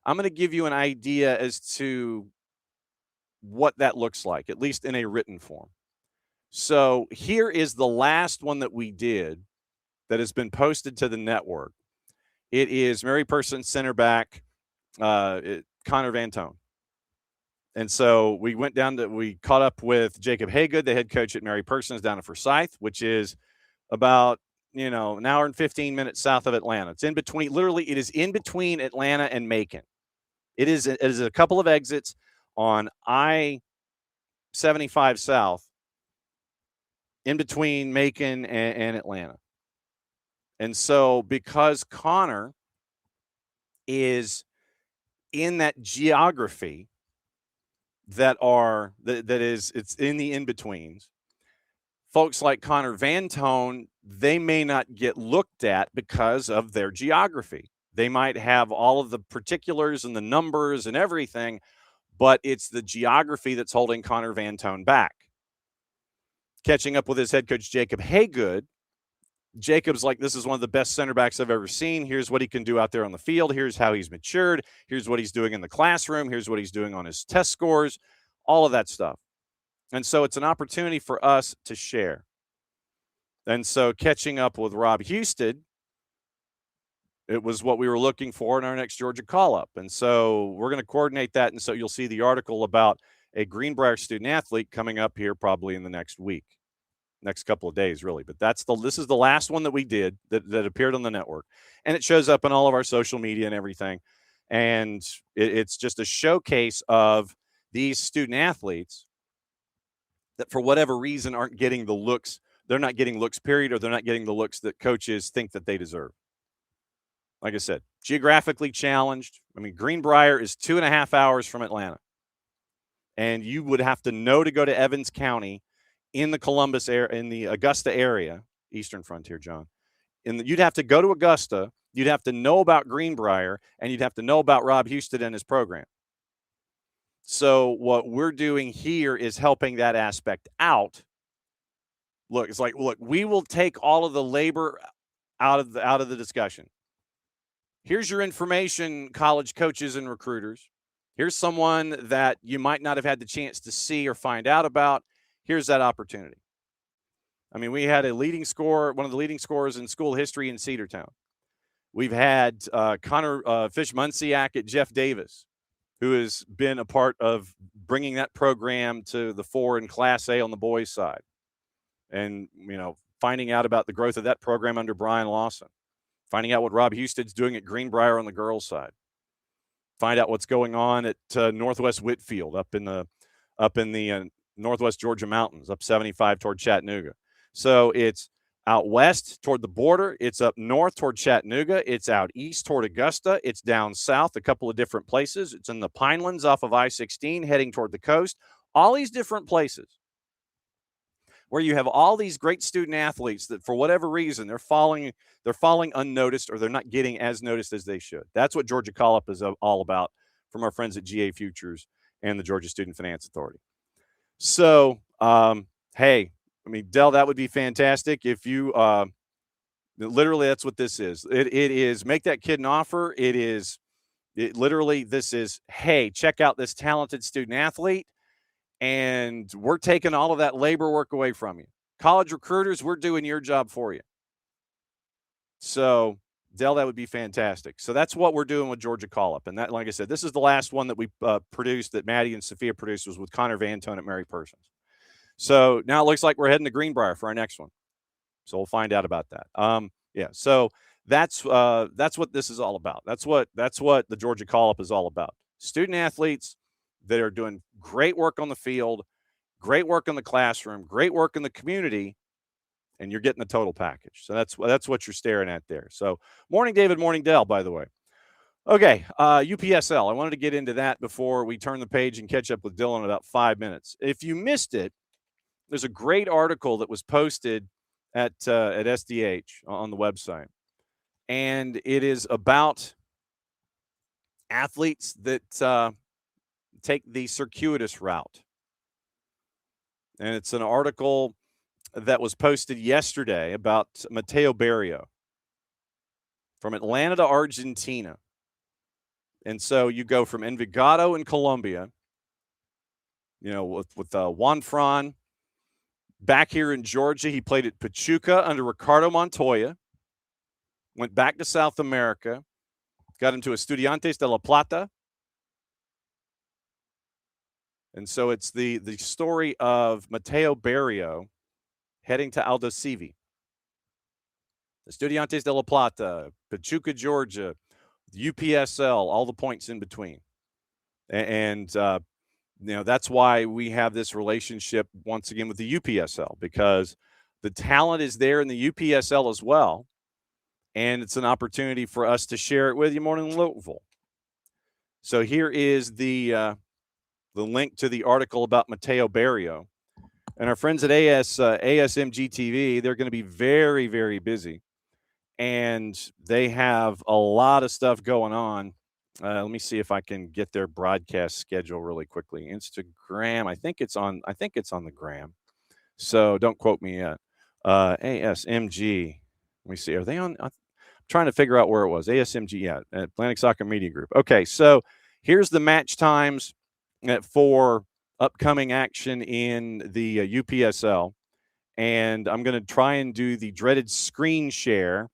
I'm going to give you an idea as to what that looks like, at least in a written form. So here is the last one that we did that has been posted to the network. It is Mary Person center back Connor Vantone. And so we caught up with Jacob Haygood, the head coach at Mary Persons down in Forsyth, which is about, an hour and 15 minutes south of Atlanta. It's in between, literally, it is in between Atlanta and Macon. It is a couple of exits on I-75 South in between Macon and Atlanta. And so because Connor is in that geography it's in the in-betweens, folks like Connor Vantone, they may not get looked at because of their geography. They might have all of the particulars and the numbers and everything, but it's the geography that's holding Connor Vantone back. Catching up with his head coach, Jacob Haygood, Jacob's like, this is one of the best center backs I've ever seen. Here's what he can do out there on the field. Here's how he's matured. Here's what he's doing in the classroom. Here's what he's doing on his test scores, all of that stuff. And so it's an opportunity for us to share. And so catching up with Rob Husted, it was what we were looking for in our next Georgia call-up. And so we're going to coordinate that. And so you'll see the article about a Greenbrier student athlete coming up here probably in the next week. Next couple of days, really. But this is the last one that we did that appeared on the network. And it shows up in all of our social media and everything. And it's just a showcase of these student athletes that for whatever reason aren't getting the looks. They're not getting looks, period, or they're not getting the looks that coaches think that they deserve. Like I said, geographically challenged. I mean, Greenbrier is 2.5 hours from Atlanta. And you would have to know to go to Evans County in the Columbus area, in the Augusta area, Eastern Frontier, John. You'd have to go to Augusta, you'd have to know about Greenbrier, and you'd have to know about Rob Husted and his program. So what we're doing here is helping that aspect out. Look, it's like, we will take all of the labor out of the discussion. Here's your information, college coaches and recruiters. Here's someone that you might not have had the chance to see or find out about. Here's that opportunity. I mean, we had one of the leading scorers in school history in Cedartown. We've had Connor Fish Munsiak at Jeff Davis, who has been a part of bringing that program to the fore in Class A on the boys' side. And, finding out about the growth of that program under Brian Lawson. Finding out what Rob Husted's doing at Greenbrier on the girls' side. Find out what's going on at Northwest Whitfield up in the Northwest Georgia mountains, up 75 toward Chattanooga. So it's out west toward the border. It's up north toward Chattanooga. It's out east toward Augusta. It's down south a couple of different places. It's in the Pinelands off of I-16 heading toward the coast. All these different places where you have all these great student athletes that for whatever reason they're falling unnoticed, or they're not getting as noticed as they should. That's what Georgia Call-Up is all about from our friends at GA Futures and the Georgia Student Finance Authority. So, hey, I mean, Dell, that would be fantastic if you literally, that's what this is. It is make that kid an offer. This is, hey, check out this talented student athlete, and we're taking all of that labor work away from you. College recruiters, we're doing your job for you. So, Dell, that would be fantastic. So that's what we're doing with Georgia Call-Up. And that, like I said, this is the last one that we produced, that Maddie and Sophia produced, was with Connor Vantone at Mary Persons. So now it looks like we're heading to Greenbrier for our next one. So we'll find out about that. So that's what this is all about. That's what the Georgia Call-Up is all about. Student athletes that are doing great work on the field, great work in the classroom, great work in the community, and you're getting the total package. So that's what you're staring at there. So morning, David. Morning, Dell, by the way. Okay, UPSL. I wanted to get into that before we turn the page and catch up with Dylan in about 5 minutes. If you missed it, there's a great article that was posted at SDH on the website, and it is about athletes that take the circuitous route. And it's an article that was posted yesterday about Mateo Barrio from Atlanta to Argentina. And so you go from Envigado in Colombia, with Juan Fran. Back here in Georgia, he played at Pachuca under Ricardo Montoya. Went back to South America. Got him to Estudiantes de La Plata. And so it's the story of Mateo Barrio heading to Aldo Civi. Estudiantes de La Plata, Pachuca, Georgia, UPSL, all the points in between. And that's why we have this relationship once again with the UPSL, because the talent is there in the UPSL as well. And it's an opportunity for us to share it with you more in Louisville. So here is the link to the article about Mateo Barrio. And our friends at ASMG TV, they're going to be very, very busy. And they have a lot of stuff going on. Let me see if I can get their broadcast schedule really quickly. Instagram, I think it's on the gram. So don't quote me yet. ASMG. Let me see. Are they on? I'm trying to figure out where it was. ASMG, yeah, Atlantic Soccer Media Group. Okay, so here's the match times for upcoming action in the UPSL. And I'm going to try and do the dreaded screen share.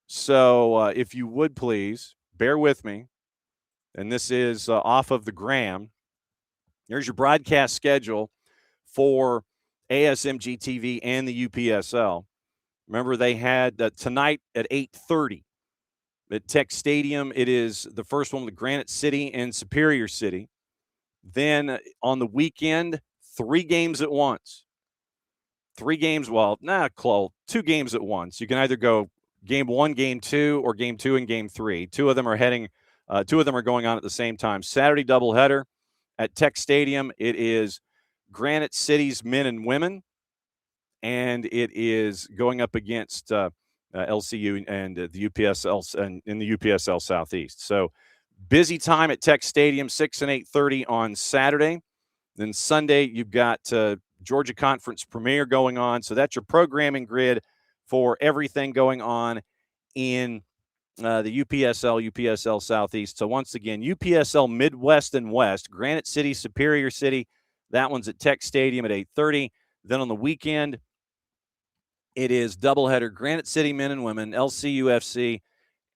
So if you would please, bear with me. And this is off of the gram. There's your broadcast schedule for ASMG TV and the UPSL. Remember, they had tonight at 8:30 at Tech Stadium. It is the first one with Granite City and Superior City. Then on the weekend, 3 games at once. 3 games, two games at once. You can either go game 1, game 2, or game 2 and game 3. 2 of them are going on at the same time. Saturday doubleheader at Tech Stadium. It is Granite City's men and women, and it is going up against LCU and the UPSL and in the UPSL Southeast. So busy time at Tech Stadium, 6 and 8:30 on Saturday. Then Sunday you've got Georgia Conference Premier going on. So that's your programming grid for everything going on in the UPSL Southeast. So once again, UPSL Midwest and West, Granite City, Superior City. That one's at Tech Stadium at 8:30. Then on the weekend, it is doubleheader, Granite City men and women, LCUFC,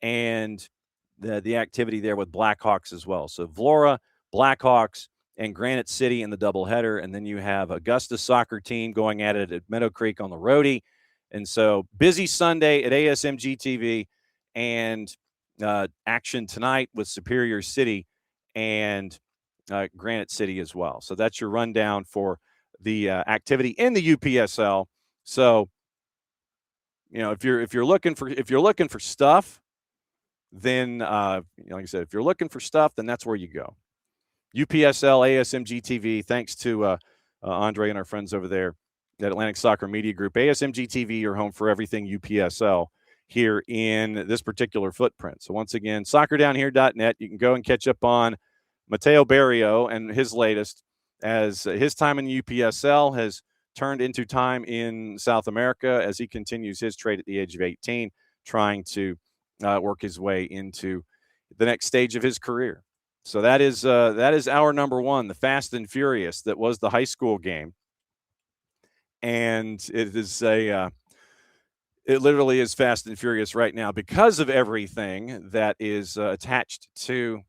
and the activity there with Blackhawks as well. So Vlora, Blackhawks, and Granite City in the doubleheader. And then you have Augusta soccer team going at it at Meadow Creek on the roadie. And so busy Sunday at ASMG TV, and action tonight with Superior City and Granite City as well. So that's your rundown for the activity in the UPSL. So, if you're looking for stuff, then like I said, if you're looking for stuff, then that's where you go. UPSL, ASMG TV. Thanks to Andre and our friends over there at Atlantic Soccer Media Group. ASMG TV, your home for everything UPSL here in this particular footprint. So once again, soccerdownhere.net. You can go and catch up on Mateo Barrio and his latest, as his time in the UPSL has turned into time in South America as he continues his trade at the age of 18, trying to work his way into the next stage of his career. So that is our number one, the Fast and Furious that was the high school game. And it is it literally is Fast and Furious right now because of everything that is attached to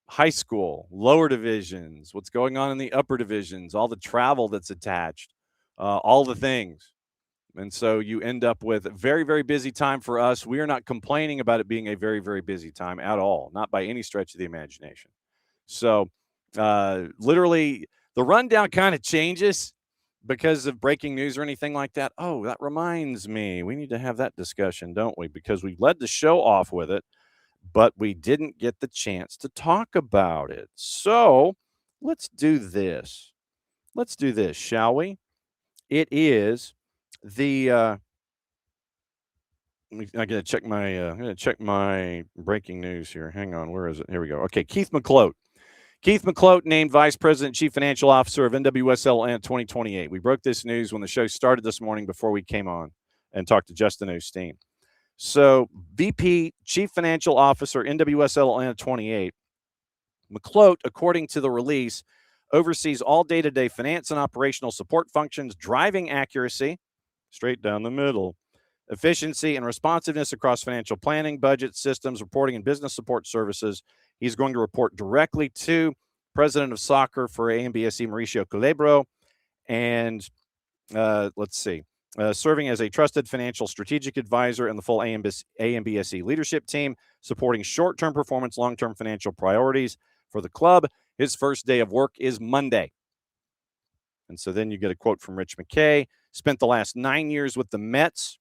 high school, lower divisions, what's going on in the upper divisions, all the travel that's attached, all the things. And so you end up with a very, very busy time for us. We are not complaining about it being a very, very busy time at all, not by any stretch of the imagination. So literally the rundown kind of changes because of breaking news or anything like that. Oh, that reminds me, we need to have that discussion, don't we? Because we led the show off with it, but we didn't get the chance to talk about it. So let's do this. Let's do this, shall we? It is the I gotta check my breaking news here. Hang on, where is it? Here we go. Okay, Keith McCloat. Keith McCloat named Vice President, Chief Financial Officer of NWSL Atlanta 2028. We broke this news when the show started this morning before we came on and talked to Justin Osteen. So VP, Chief Financial Officer, NWSL Atlanta 28. McCloat, according to the release, oversees all day-to-day finance and operational support functions, driving accuracy, straight down the middle, efficiency, and responsiveness across financial planning, budget systems, reporting, and business support services. He's going to report directly to President of Soccer for AMBSE, Mauricio Culebro, and serving as a trusted financial strategic advisor in the full AMBSE leadership team, supporting short-term performance, long-term financial priorities for the club. His first day of work is Monday. And so then you get a quote from Rich McKay. Spent the last 9 years with the Mets.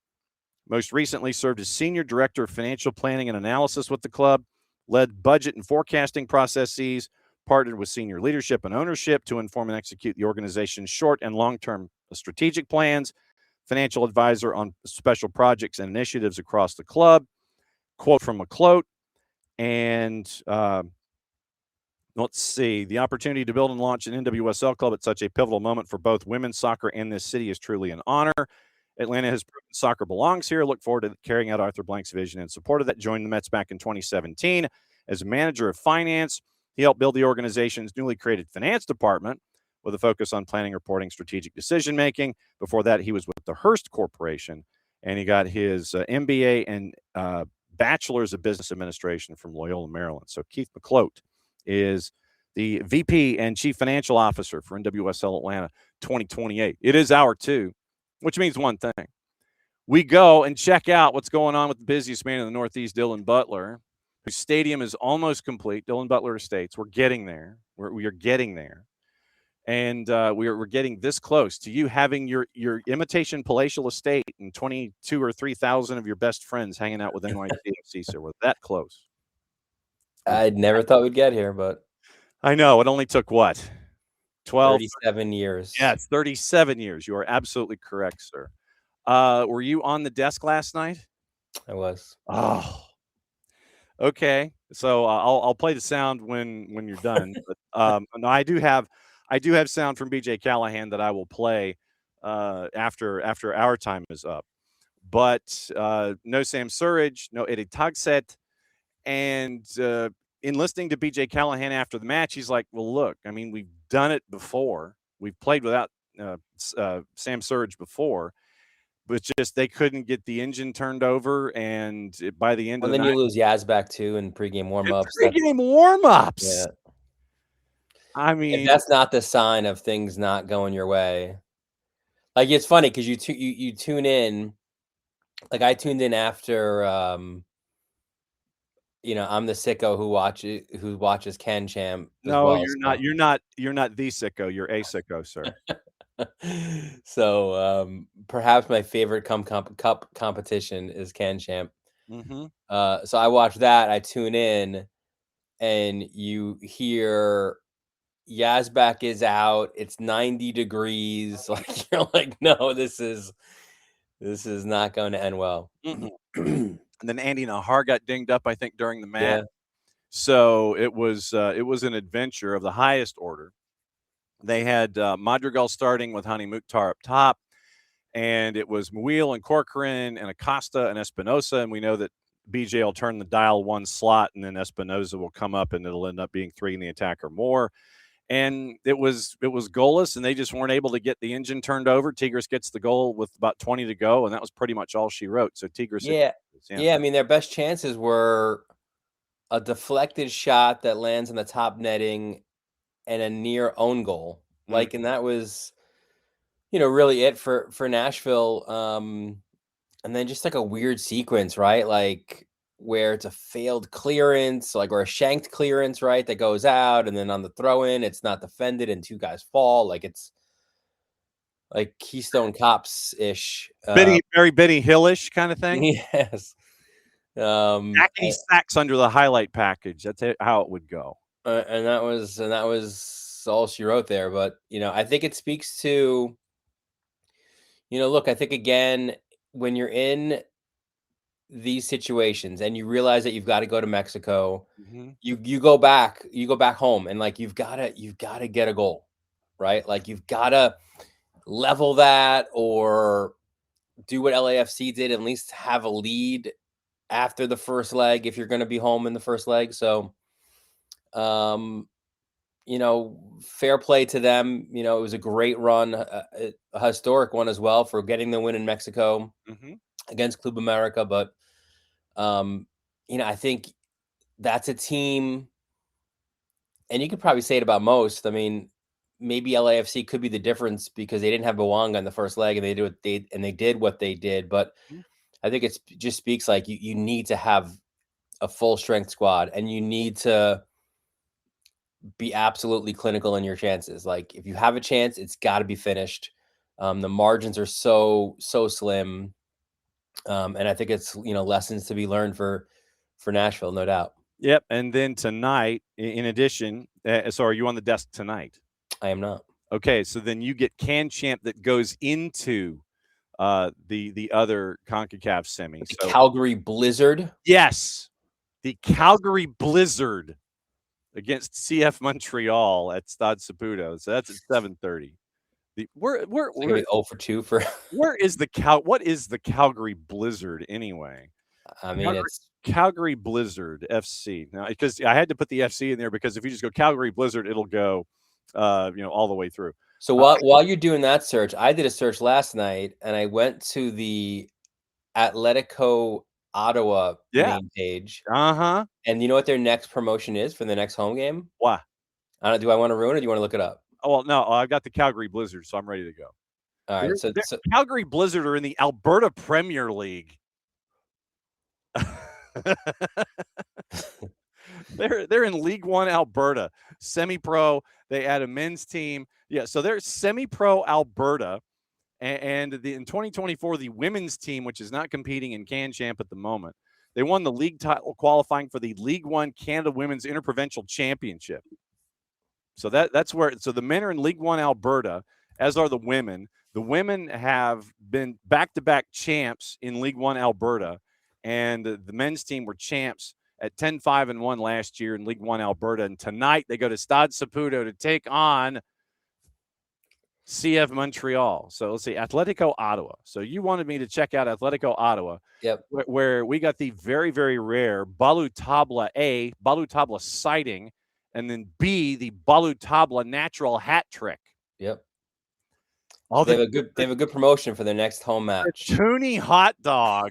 Most recently served as Senior Director of Financial Planning and Analysis with the club. Led budget and forecasting processes. Partnered with senior leadership and ownership to inform and execute the organization's short and long-term strategic plans. Financial advisor on special projects and initiatives across the club. Quote from McCloat. And let's see. The opportunity to build and launch an NWSL club at such a pivotal moment for both women's soccer and this city is truly an honor. Atlanta has proven soccer belongs here. Look forward to carrying out Arthur Blank's vision in support of that. Joined the Mets back in 2017 as manager of finance. He helped build the organization's newly created finance department with a focus on planning, reporting, strategic decision-making. Before that, he was with the Hearst Corporation, and he got his MBA and Bachelor's of Business Administration from Loyola, Maryland. So Keith McCloat is the VP and Chief Financial Officer for NWSL Atlanta 2028. It is hour 2, which means one thing. We go and check out what's going on with the busiest man in the Northeast, Dylan Butler, whose stadium is almost complete. Dylan Butler Estates. We're getting there. We are getting there. And we're getting this close to you having your imitation palatial estate and 22 or 3,000 of your best friends hanging out with NYCFC. So we're that close. I never thought we'd get here, but I know. It only took what? 37 years. Yeah, it's 37 years. You are absolutely correct, sir. Were you on the desk last night? I was. Oh, okay. So I'll play the sound when you're done. But no, I do have sound from BJ Callahan that I will play after our time is up. But no Sam Surridge, no Eddie Tagset, and in listening to BJ Callahan after the match, he's like, "Well, look, I mean, we've done it before. We've played without Sam Surridge before." But just they couldn't get the engine turned over, and by the end of the night, you lose Yaz back too in pregame warm-ups. Pregame warm-ups. Yeah. I mean, if that's not the sign of things not going your way. Like, it's funny because you tune in. Like, I tuned in after I'm the sicko who watches CanChamp. No, well, you're not. You're not the sicko. You're a sicko, sir. So perhaps my favorite cup competition is CanChamp. Mm-hmm. So I watch that. I tune in, and you hear Yazbek is out. It's 90 degrees. Like, you're like, no, this is not going to end well. And then Andy Nahar got dinged up, I think, during the match. Yeah. So it was an adventure of the highest order. They had Madrigal starting with Hani Mukhtar up top, and it was Muil and Corcoran and Acosta and Espinosa, and we know that BJ will turn the dial one slot, and then Espinosa will come up, and it'll end up being 3 in the attack or more. And it was goalless, and they just weren't able to get the engine turned over. Tigres gets the goal with about 20 to go, and that was pretty much all she wrote. So Tigres, yeah. I mean, their best chances were a deflected shot that lands on the top netting and a near own goal. Like, and that was, really it for Nashville. And then just like a weird sequence, right? Like, where it's a failed clearance, or a shanked clearance, right, that goes out, and then on the throw-in, it's not defended, and 2 guys fall. Like, it's like Keystone Cops-ish. Very Benny Hill-ish kind of thing. Yes. Hackney sacks under the highlight package. That's how it would go. And that was all she wrote there. But, I think it speaks to, look, I think, again, when you're in these situations and you realize that you've got to go to Mexico, you go back home, and like, you've got to get a goal, right? Like, you've got to level that or do what LAFC did, at least have a lead after the first leg if you're going to be home in the first leg. So, fair play to them. It was a great run, a historic one as well for getting the win in Mexico against Club America. But, I think that's a team, and you could probably say it about most. I mean, maybe LAFC could be the difference because they didn't have Bawanga in the first leg, and they did what they did. But I think it just speaks like you need to have a full strength squad, and you need to be absolutely clinical in your chances. Like if you have a chance, it's got to be finished. The margins are so slim, and I think it's lessons to be learned for Nashville, no doubt. Yep. And then tonight, in addition, so are you on the desk tonight? I am not. Okay, so then you get CanChamp that goes into the other CONCACAF semi. The Calgary Blizzard. Yes, the Calgary Blizzard against CF Montreal at Stade Saputo. So that's at 7:30. We're 0 for 2 for. What is the Calgary Blizzard anyway? I mean, it's Calgary Blizzard FC. Now, because I had to put the FC in there because if you just go Calgary Blizzard, it'll go, all the way through. So while you're doing that search, I did a search last night, and I went to the Atletico Ottawa main page. And you know what their next promotion is for the next home game? Why? Do I want to ruin it? Or do you want to look it up? Oh, well, no, I've got the Calgary Blizzard, so I'm ready to go. All right. So Calgary Blizzard are in the Alberta Premier League. They're in League One Alberta, semi-pro. They add a men's team. Yeah, so they're semi-pro Alberta, and in 2024, the women's team, which is not competing in CanChamp at the moment, they won the league title qualifying for the League One Canada Women's Interprovincial Championship. So that's where. So the men are in League One Alberta, as are the women. The women have been back-to-back champs in League One Alberta, and the men's team were champs at 10-5-1 last year in League One Alberta. And tonight they go to Stade Saputo to take on CF Montreal. So let's see, Atletico Ottawa. So you wanted me to check out Atletico Ottawa. Yep. Where we got the very, very rare Balu Tabla sighting, and then B, the Balu Tabla natural hat trick. Yep. They have a good promotion for their next home match. The Toonie hot dog.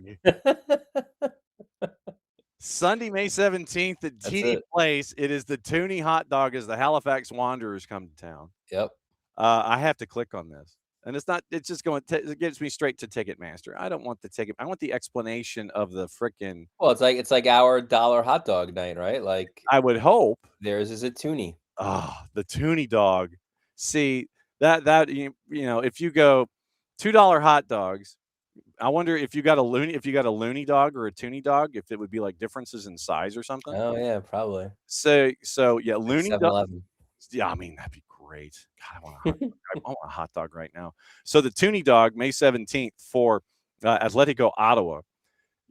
Sunday, May 17th at TD Place. It is the Toonie hot dog as the Halifax Wanderers come to town. Yep. I have to click on this. And it's just going it gets me straight to Ticketmaster. I don't want the ticket. I want the explanation of the frickin'. Well, it's like our $1 hot dog night, right? Like I would hope theirs is a Toonie. Oh, the Toonie dog. See, that if you go $2 hot dogs, I wonder if you got a loony dog or a Toonie dog, if it would be like differences in size or something. Oh yeah, probably. So yeah, loony dog. Yeah, I mean that'd be great. God, I want a hot dog right now. So the Toonie dog, May 17th for Atletico Ottawa.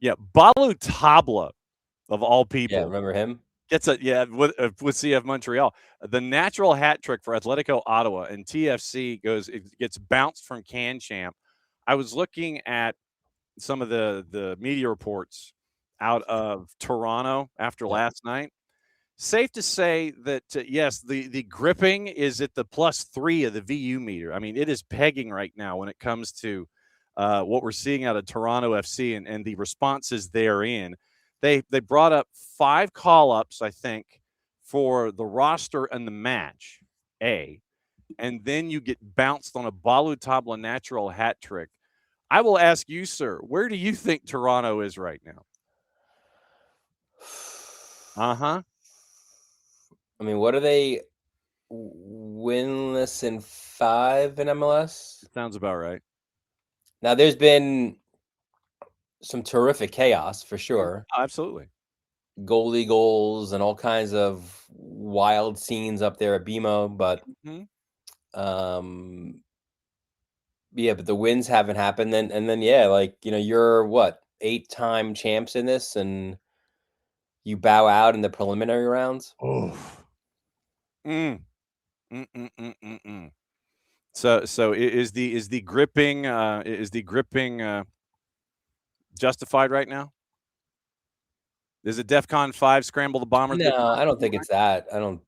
Yeah, Balu Tabla of all people. Yeah, remember him? Gets with CF Montreal. The natural hat trick for Atletico Ottawa, and TFC gets bounced from CanChamp. I was looking at some of the media reports out of Toronto after last night. Safe to say that, yes, the gripping is at the +3 of the VU meter. I mean, it is pegging right now when it comes to what we're seeing out of Toronto FC and the responses therein. They brought up 5 call-ups, I think, for the roster and the match, and then you get bounced on a Balu Tabla natural hat trick. I will ask you, sir, where do you think Toronto is right now? I mean, what are they? Winless in 5 in MLS? Sounds about right. Now, there's been some terrific chaos for sure. Oh, absolutely. Goalie goals and all kinds of wild scenes up there at BMO, but but the wins haven't happened. And then you're what, 8-time champs in this, and you bow out in the preliminary rounds. So is the gripping justified right now? Is it DEFCON 5 scramble the bomber? No, I don't think it's that. I don't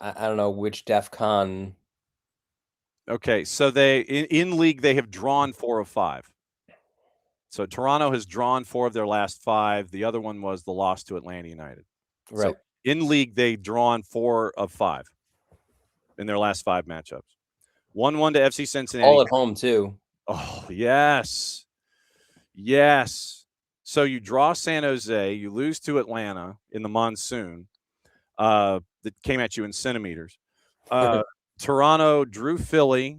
know which DEFCON. Okay, so they in league they have drawn 4 of 5. So Toronto has drawn 4 of their last 5. The other one was the loss to Atlanta United. Right. So in league they've drawn 4 of 5 in their last 5 matchups. 1-1 to FC Cincinnati. All at home too. Oh, yes. Yes. So you draw San Jose, you lose to Atlanta in the monsoon. That came at you in centimeters. Toronto drew Philly,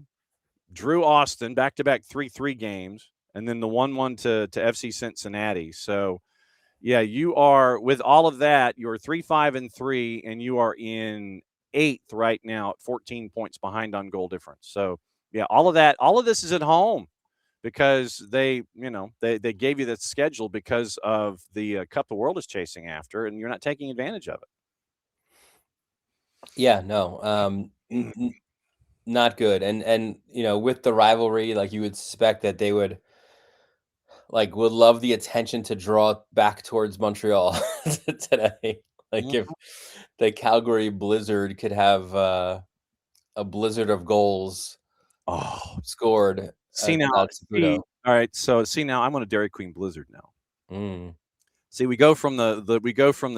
drew Austin, back-to-back 3-3 games, and then the 1-1 to FC Cincinnati. So, yeah, you are, with all of that, you're 3-5-3, and you are in 8th right now at 14 points behind on goal difference. So, yeah, all of this is at home because they gave you that schedule because of the cup the world is chasing after, and you're not taking advantage of it. Yeah, no, not good. And with the rivalry, like you would suspect that they would love the attention to draw back towards Montreal today. Like if the Calgary Blizzard could have a blizzard of goals scored. See now, all right. So see now, I'm on a Dairy Queen Blizzard now. See, we go from the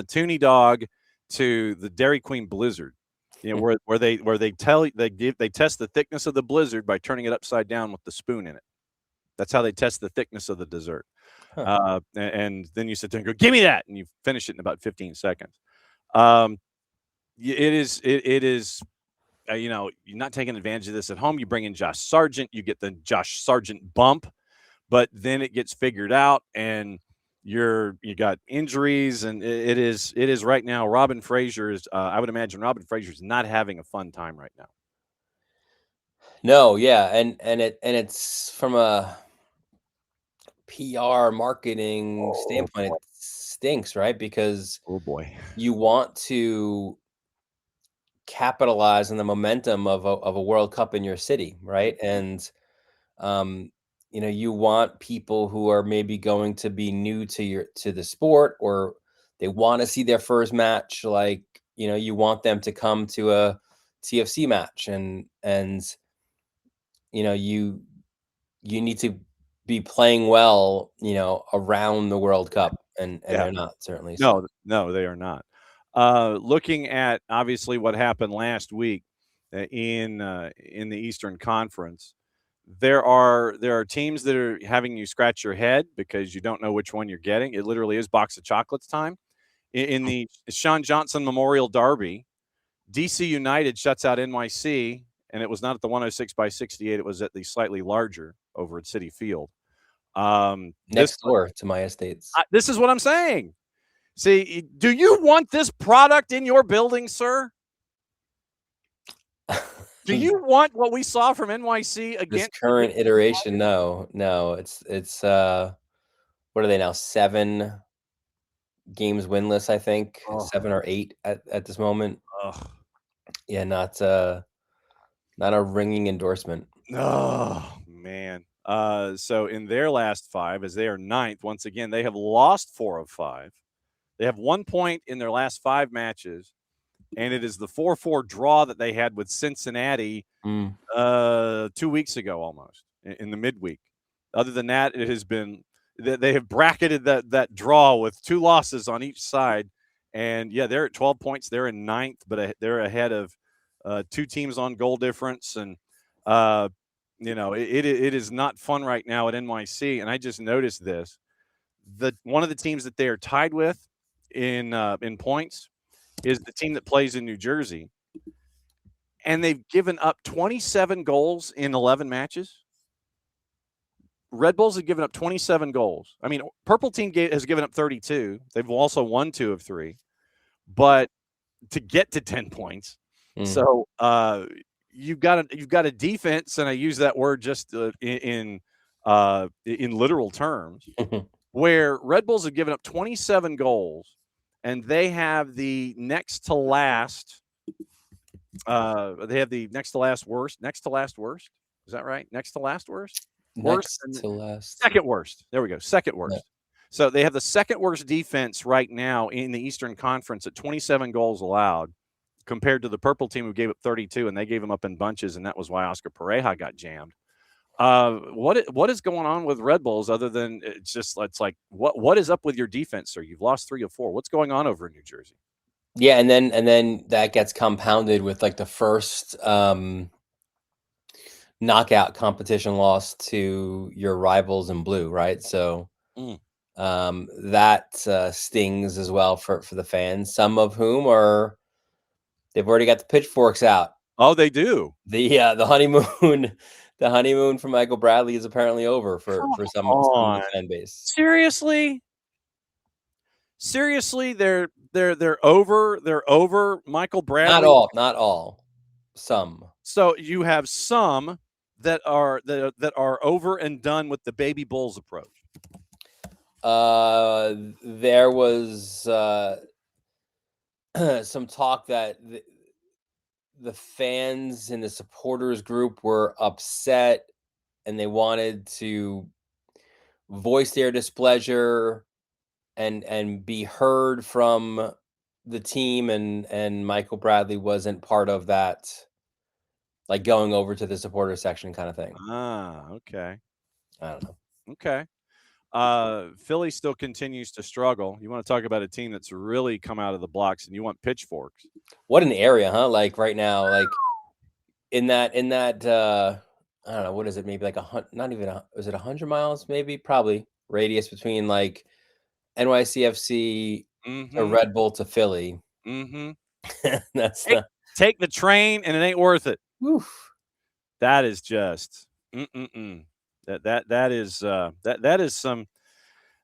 Toonie Dog to the Dairy Queen Blizzard. Where they test the thickness of the blizzard by turning it upside down with the spoon in it. That's how they test the thickness of the dessert. Huh. And then you sit there and go, "Give me that," and you finish it in about 15 seconds. It is. You're not taking advantage of this at home. You bring in Josh Sargent, you get the Josh Sargent bump, but then it gets figured out, and you got injuries, and it is right now. Robin Fraser is. I would imagine Robin Fraser is not having a fun time right now. No, yeah, and it's from a PR marketing standpoint, it stinks, right? Because oh boy, you want to capitalize on the momentum of a World Cup in your city, right? And you want people who are maybe going to be new to the sport, or they want to see their first match. Like, you want them to come to a TFC match, and you need to be playing well, around the World Cup, and they're not, certainly. No, they are not. Looking at obviously what happened last week in the Eastern Conference, there are teams that are having you scratch your head because you don't know which one you're getting. It literally is box of chocolates time. In the Sean Johnson Memorial Derby, DC United shuts out NYC, and it was not at the 106/68. It was at the slightly larger over at Citi Field. Next door to my estates. This is what I'm saying. See, do you want this product in your building, sir? Do you want what we saw from NYC against this current iteration? No. It's what are they now? 7 games winless, I think. 7 or 8 at this moment. Yeah, not a ringing endorsement. Oh man. So in their last 5, as they are 9th, once again, they have lost 4 of 5. They have 1 point in their last 5 matches, and it is the 4-4 draw that they had with Cincinnati 2 weeks ago, almost in the midweek. Other than that, it has been they have bracketed that draw with 2 losses on each side, and yeah, they're at 12 points. They're in 9th, but they're ahead of 2 teams on goal difference, and it is not fun right now at NYC. And I just noticed this: one of the teams that they are tied with in points is the team that plays in New Jersey, and they've given up 27 goals in 11 matches. Red Bulls have given up 27 goals. I mean, Purple Team has given up 32. They've also won 2 of 3, but to get to 10 points. So you've got a defense, and I use that word just in literal terms, where Red Bulls have given up 27 goals, and they have the next to last. They have the next to last worst. Is that right? Next to last worst. Next to last. Second worst. There we go. Second worst. So they have the second worst defense right now in the Eastern Conference at 27 goals allowed, compared to the purple team who gave up 32, and they gave them up in bunches, and that was why Oscar Pareja got jammed. What is going on with Red Bulls other than it's like what is up with your defense, sir? You've lost 3 of 4. What's going on over in New Jersey? Yeah, and then that gets compounded with like the first knockout competition loss to your rivals in blue, right? So that stings as well for the fans, some of whom they've already got the pitchforks out. Oh, they do. The honeymoon the honeymoon for Michael Bradley is apparently over for some of the fan base. Seriously, they're over Michael Bradley. Not all. Some. So you have some that are over and done with the baby Bulls approach. There was some talk that the fans in the supporters group were upset and they wanted to voice their displeasure and be heard from the team, and Michael Bradley wasn't part of that, like going over to the supporter section kind of thing. Okay. I don't know. Okay. Philly still continues to struggle. You want to talk about a team that's really come out of the blocks, and you want pitchforks. What an area, huh? Like right now, like in that I don't know, what is it? Maybe like was it 100 miles? Maybe, probably radius between like NYCFC, a Red Bull to Philly. That's take the train, and it ain't worth it. Oof. That is just that is some.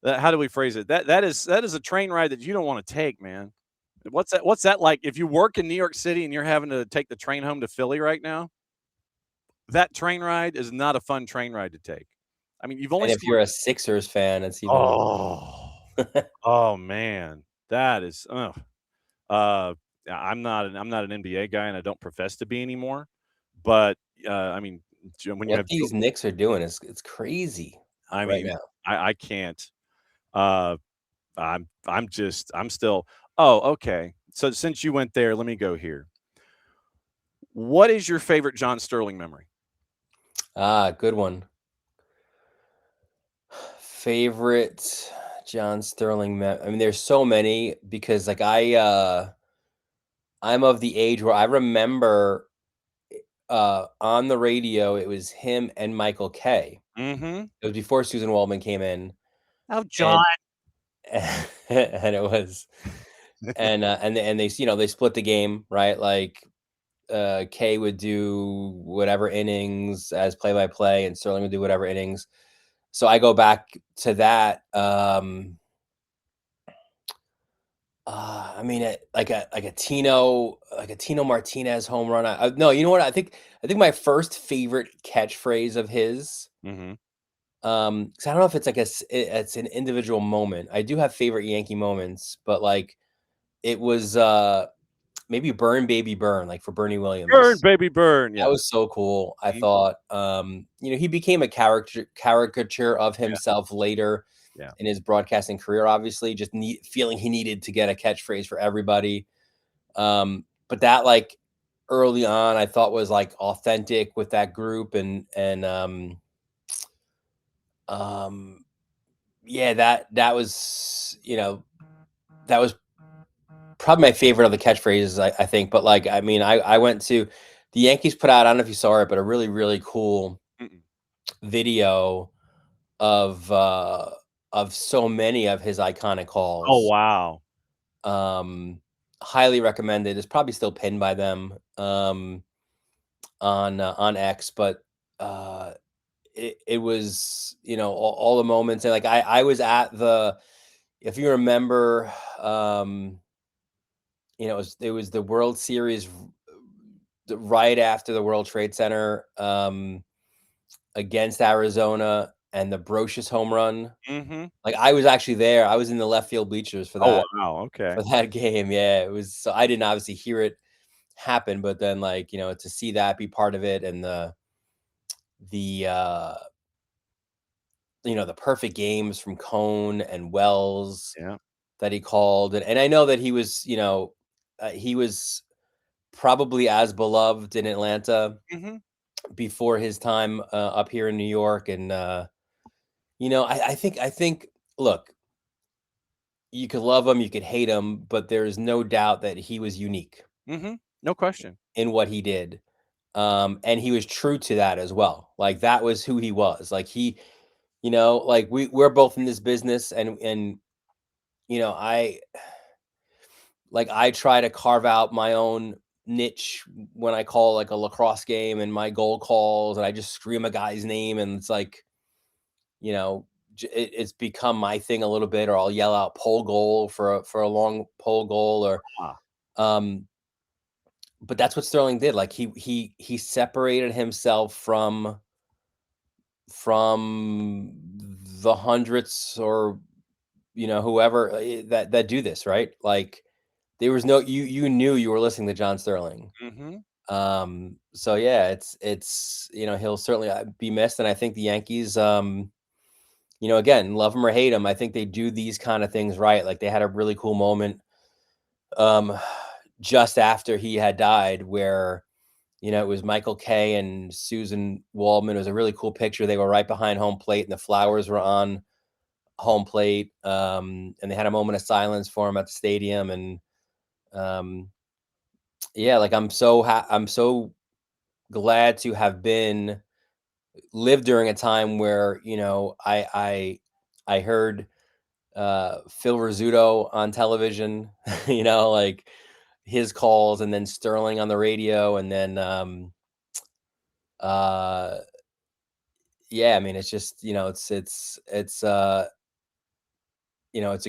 How do we phrase it? That is a train ride that you don't want to take, man. What's that like? If you work in New York City and you're having to take the train home to Philly right now, that train ride is not a fun train ride to take. I mean, you've only. And if you're a Sixers fan, it's even. Oh man, that is. I'm not an NBA guy, and I don't profess to be anymore. But I mean, when what these Knicks are doing it's crazy. I mean, right now. I can't. I'm still. Oh, okay. So since you went there, let me go here. What is your favorite John Sterling memory? Good one. Favorite John Sterling I mean, there's so many, because like I'm of the age where I remember on the radio it was him and Michael Kay. It was before Susan Waldman came in. Oh, John. And it was and they, you know, they split the game, right? Like Kay would do whatever innings as play-by-play, and Sterling would do whatever innings. So I go back to that. I mean, like a Tino Martinez home run. No, you know what? I think my first favorite catchphrase of his. Because I don't know if it's like it's an individual moment. I do have favorite Yankee moments, but like it was maybe "Burn Baby Burn," like for Bernie Williams. Burn Baby Burn. Yeah, that was so cool. I thought, you know, he became a caricature of himself later in his broadcasting career. Obviously, just feeling he needed to get a catchphrase for everybody. But that, like early on, I thought was like authentic with that group, and yeah, that was, you know, that was probably my favorite of the catchphrases, I think. But like, I mean, I went to the Yankees put out, I don't know if you saw it, but a really, really cool video of so many of his iconic calls. Oh, wow. Highly recommended. It's probably still pinned by them on X, but it was, you know, all the moments. And like I was at if you remember, you know, it was the World Series right after the World Trade Center against Arizona, and the Brocious home run. Like I was actually there. I was in the left field bleachers for that. Oh, wow. Okay. For that game. Yeah, it was. So I didn't obviously hear it happen, but then, like, you know, to see that, be part of it, and the the perfect games from Cone and Wells Yeah. that he called. And I know that he was, he was probably as beloved in Atlanta before his time up here in New York. And, I think, look, you could love him, you could hate him, but there is no doubt that he was unique No question. in what he did. And he was true to that as well. Like, that was who he was. Like, he, like we're both in this business, and I try to carve out my own niche when I call like a lacrosse game and my goal calls, and I just scream a guy's name, and it's like, it's become my thing a little bit. Or I'll yell out pole goal for a long pole goal, or but that's what Sterling did. Like, he separated himself from the hundreds, or whoever that do this, right? Like, there was no, you knew you were listening to John Sterling. So yeah, it's he'll certainly be missed. And I think the Yankees, again, love him or hate him, I think they do these kind of things right. Like, they had a really cool moment just after he had died, where it was Michael Kay and Susan Waldman. It was a really cool picture. They were right behind home plate, and the flowers were on home plate. And they had a moment of silence for him at the stadium. And yeah, like, I'm so glad to have lived during a time where, I heard Phil Rizzuto on television, like his calls, and then Sterling on the radio. And then yeah, I mean, it's just, it's it's a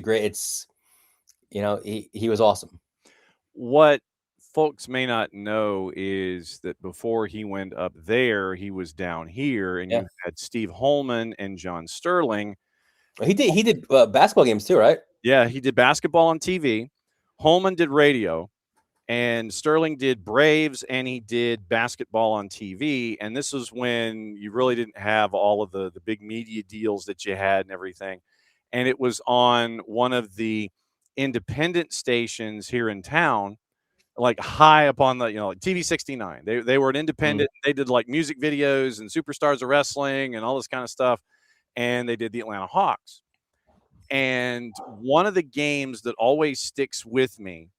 great, he was awesome. What folks may not know is that before he went up there, he was down here, and Yeah. you had Steve Holman and John Sterling. He did basketball games too, right? Yeah, he did basketball on TV. Holman did radio, and Sterling did Braves, and he did basketball on TV. And this was when you really didn't have all of the big media deals that you had and everything. And it was on one of the independent stations here in town, like high up on the, like TV 69. They were an independent. They did like music videos and Superstars of Wrestling and all this kind of stuff. And they did the Atlanta Hawks. And one of the games that always sticks with me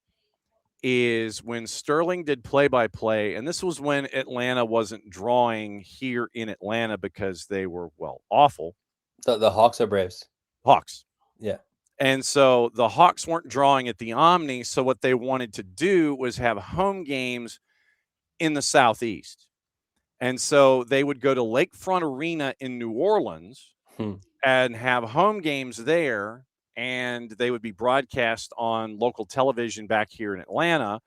is when Sterling did play-by-play, and this was when Atlanta wasn't drawing here in Atlanta because they were, awful. The Hawks or Braves? Hawks. Yeah. And so the Hawks weren't drawing at the Omni, so what they wanted to do was have home games in the Southeast. And so they would go to Lakefront Arena in New Orleans and have home games there, and they would be broadcast on local television back here in Atlanta.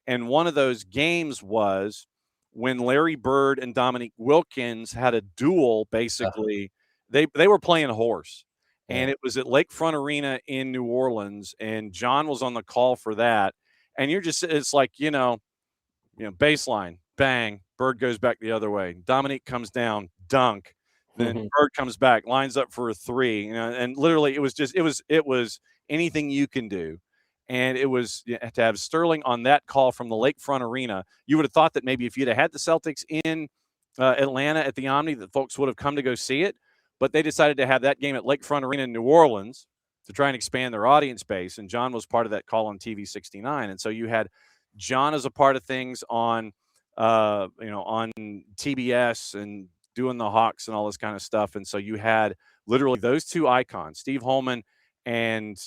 And one of those games was when Larry Bird and Dominique Wilkins had a duel. Basically, they were playing horse, and it was at Lakefront Arena in New Orleans, and John was on the call for that. And it's like, baseline, bang, Bird goes back the other way. Dominique comes down, dunk. Then Bird comes back, lines up for a three, and literally it was anything you can do. And it was to have Sterling on that call from the Lakefront Arena. You would have thought that maybe if you'd have had the Celtics in Atlanta at the Omni, that folks would have come to go see it. But they decided to have that game at Lakefront Arena in New Orleans to try and expand their audience base. And John was part of that call on TV 69. And so you had John as a part of things on, on TBS and doing the Hawks and all this kind of stuff. And so you had literally those two icons, Steve Holman and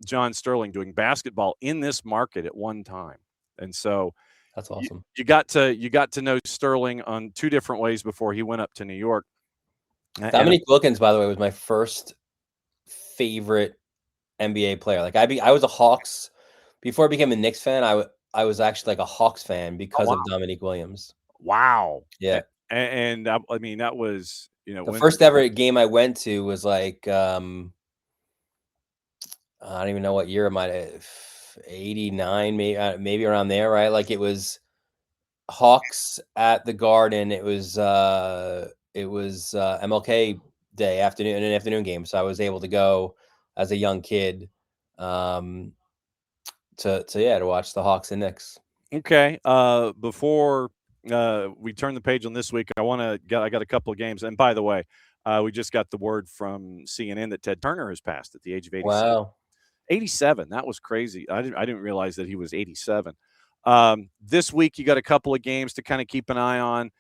John Sterling, doing basketball in this market at one time. And so that's awesome. You got to know Sterling on two different ways before he went up to New York. Dominique Wilkins, by the way, was my first favorite NBA player. Like, I was a Hawks before I became a Knicks fan. I was actually like a Hawks fan because of Dominique Williams. Wow. Yeah. And I mean, that was, the first ever game I went to was like, I don't even know what year it might have, 89, maybe around there, right? Like, it was Hawks at the Garden. It was MLK day, an afternoon game. So I was able to go as a young kid to watch the Hawks and Knicks. Okay. Before we turn the page on this week, I got a couple of games. And by the way, we just got the word from CNN that Ted Turner has passed at the age of 87. Wow. 87. That was crazy. I didn't realize that he was 87. This week, you got a couple of games to kind of keep an eye on.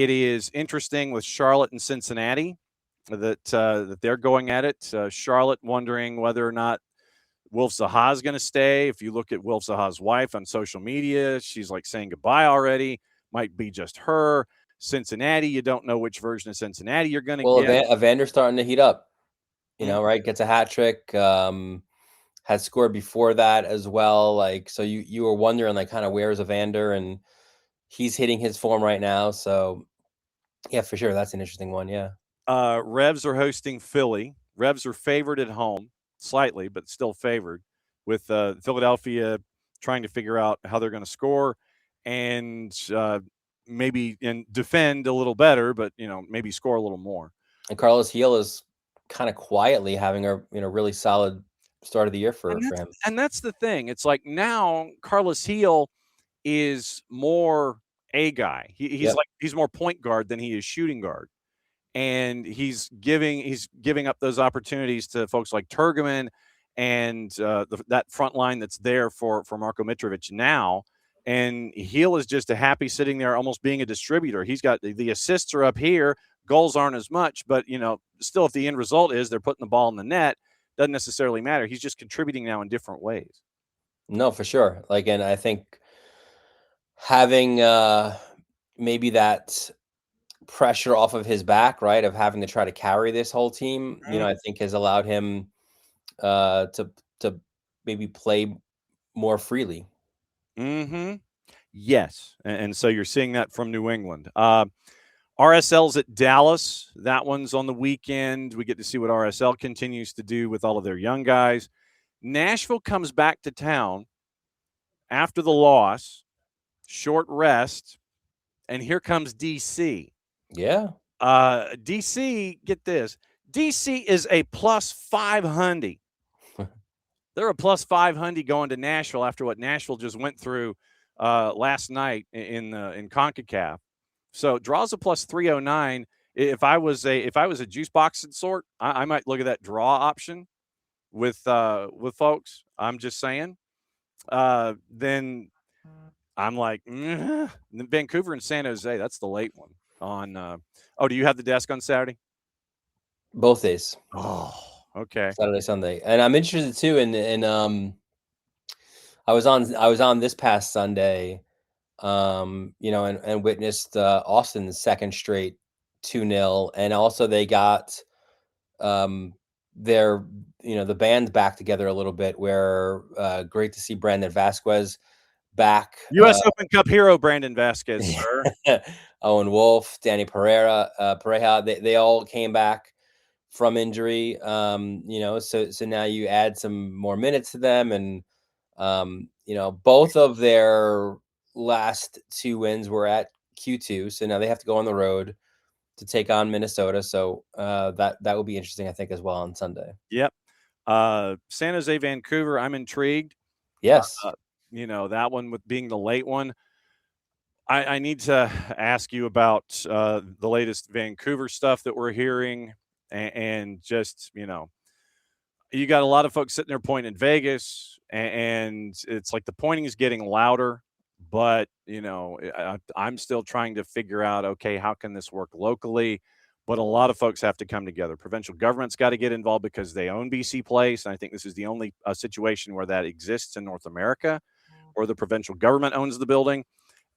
It is interesting with Charlotte and Cincinnati that they're going at it. Charlotte wondering whether or not Wilf Zaha is going to stay. If you look at Wilf Zaha's wife on social media, she's like saying goodbye already. Might be just her. Cincinnati, you don't know which version of Cincinnati you're going to get. Evander's starting to heat up. Right? Gets a hat trick. Has scored before that as well. Like, so you were wondering, like, kind of where's Evander, and he's hitting his form right now. So, yeah, for sure, that's an interesting one. Yeah. Revs are hosting Philly. Revs are favored at home, slightly, but still favored, with Philadelphia trying to figure out how they're going to score and maybe defend a little better, but maybe score a little more. And Carlos Heel is kind of quietly having a really solid start of the year for him. And that's the thing. It's like now Carlos Heel is more a guy. He's more point guard than he is shooting guard. And he's giving up those opportunities to folks like Turgeman and that front line that's there for Marko Mitrovic now. And Heel is just a happy sitting there, almost being a distributor. He's got the assists are up here, goals aren't as much, but still, if the end result is they're putting the ball in the net, doesn't necessarily matter. He's just contributing now in different ways. No, for sure. Like, and I think having maybe that pressure off of his back, right, of having to try to carry this whole team, I think has allowed him to maybe play more freely. Yes, and so you're seeing that from New England. RSL's at Dallas. That one's on the weekend. We get to see what RSL continues to do with all of their young guys. Nashville comes back to town after the loss, short rest, and here comes DC. Yeah. DC, get this. DC is a plus 500. They're a plus 500 going to Nashville after what Nashville just went through last night in CONCACAF. So draws a plus 309. If I was a juice boxing sort, I might look at that draw option with folks. I'm just saying. Then I'm like, Vancouver and San Jose. That's the late one on. Do you have the desk on Saturday? Both days. Oh, okay. Saturday, Sunday, and I'm interested too in I was on this past Sunday, and witnessed Austin's second straight 2-0, and also they got their the band back together a little bit. Where great to see Brandon Vasquez back, U.S. Open Cup hero Brandon Vasquez, sir. Owen Wolf, Danny Pereira, they all came back from injury. So now you add some more minutes to them, and both of their last two wins were at Q2, so now they have to go on the road to take on Minnesota. So that will be interesting, I think, as well on Sunday. Yep. San Jose, Vancouver. I'm intrigued. Yes. That one with being the late one. I need to ask you about the latest Vancouver stuff that we're hearing, and just you got a lot of folks sitting there pointing in Vegas, and it's like the pointing is getting louder, but I'm still trying to figure out, okay, how can this work locally? But a lot of folks have to come together. Provincial government's got to get involved because they own BC Place, and I think this is the only situation where that exists in North America, where the provincial government owns the building,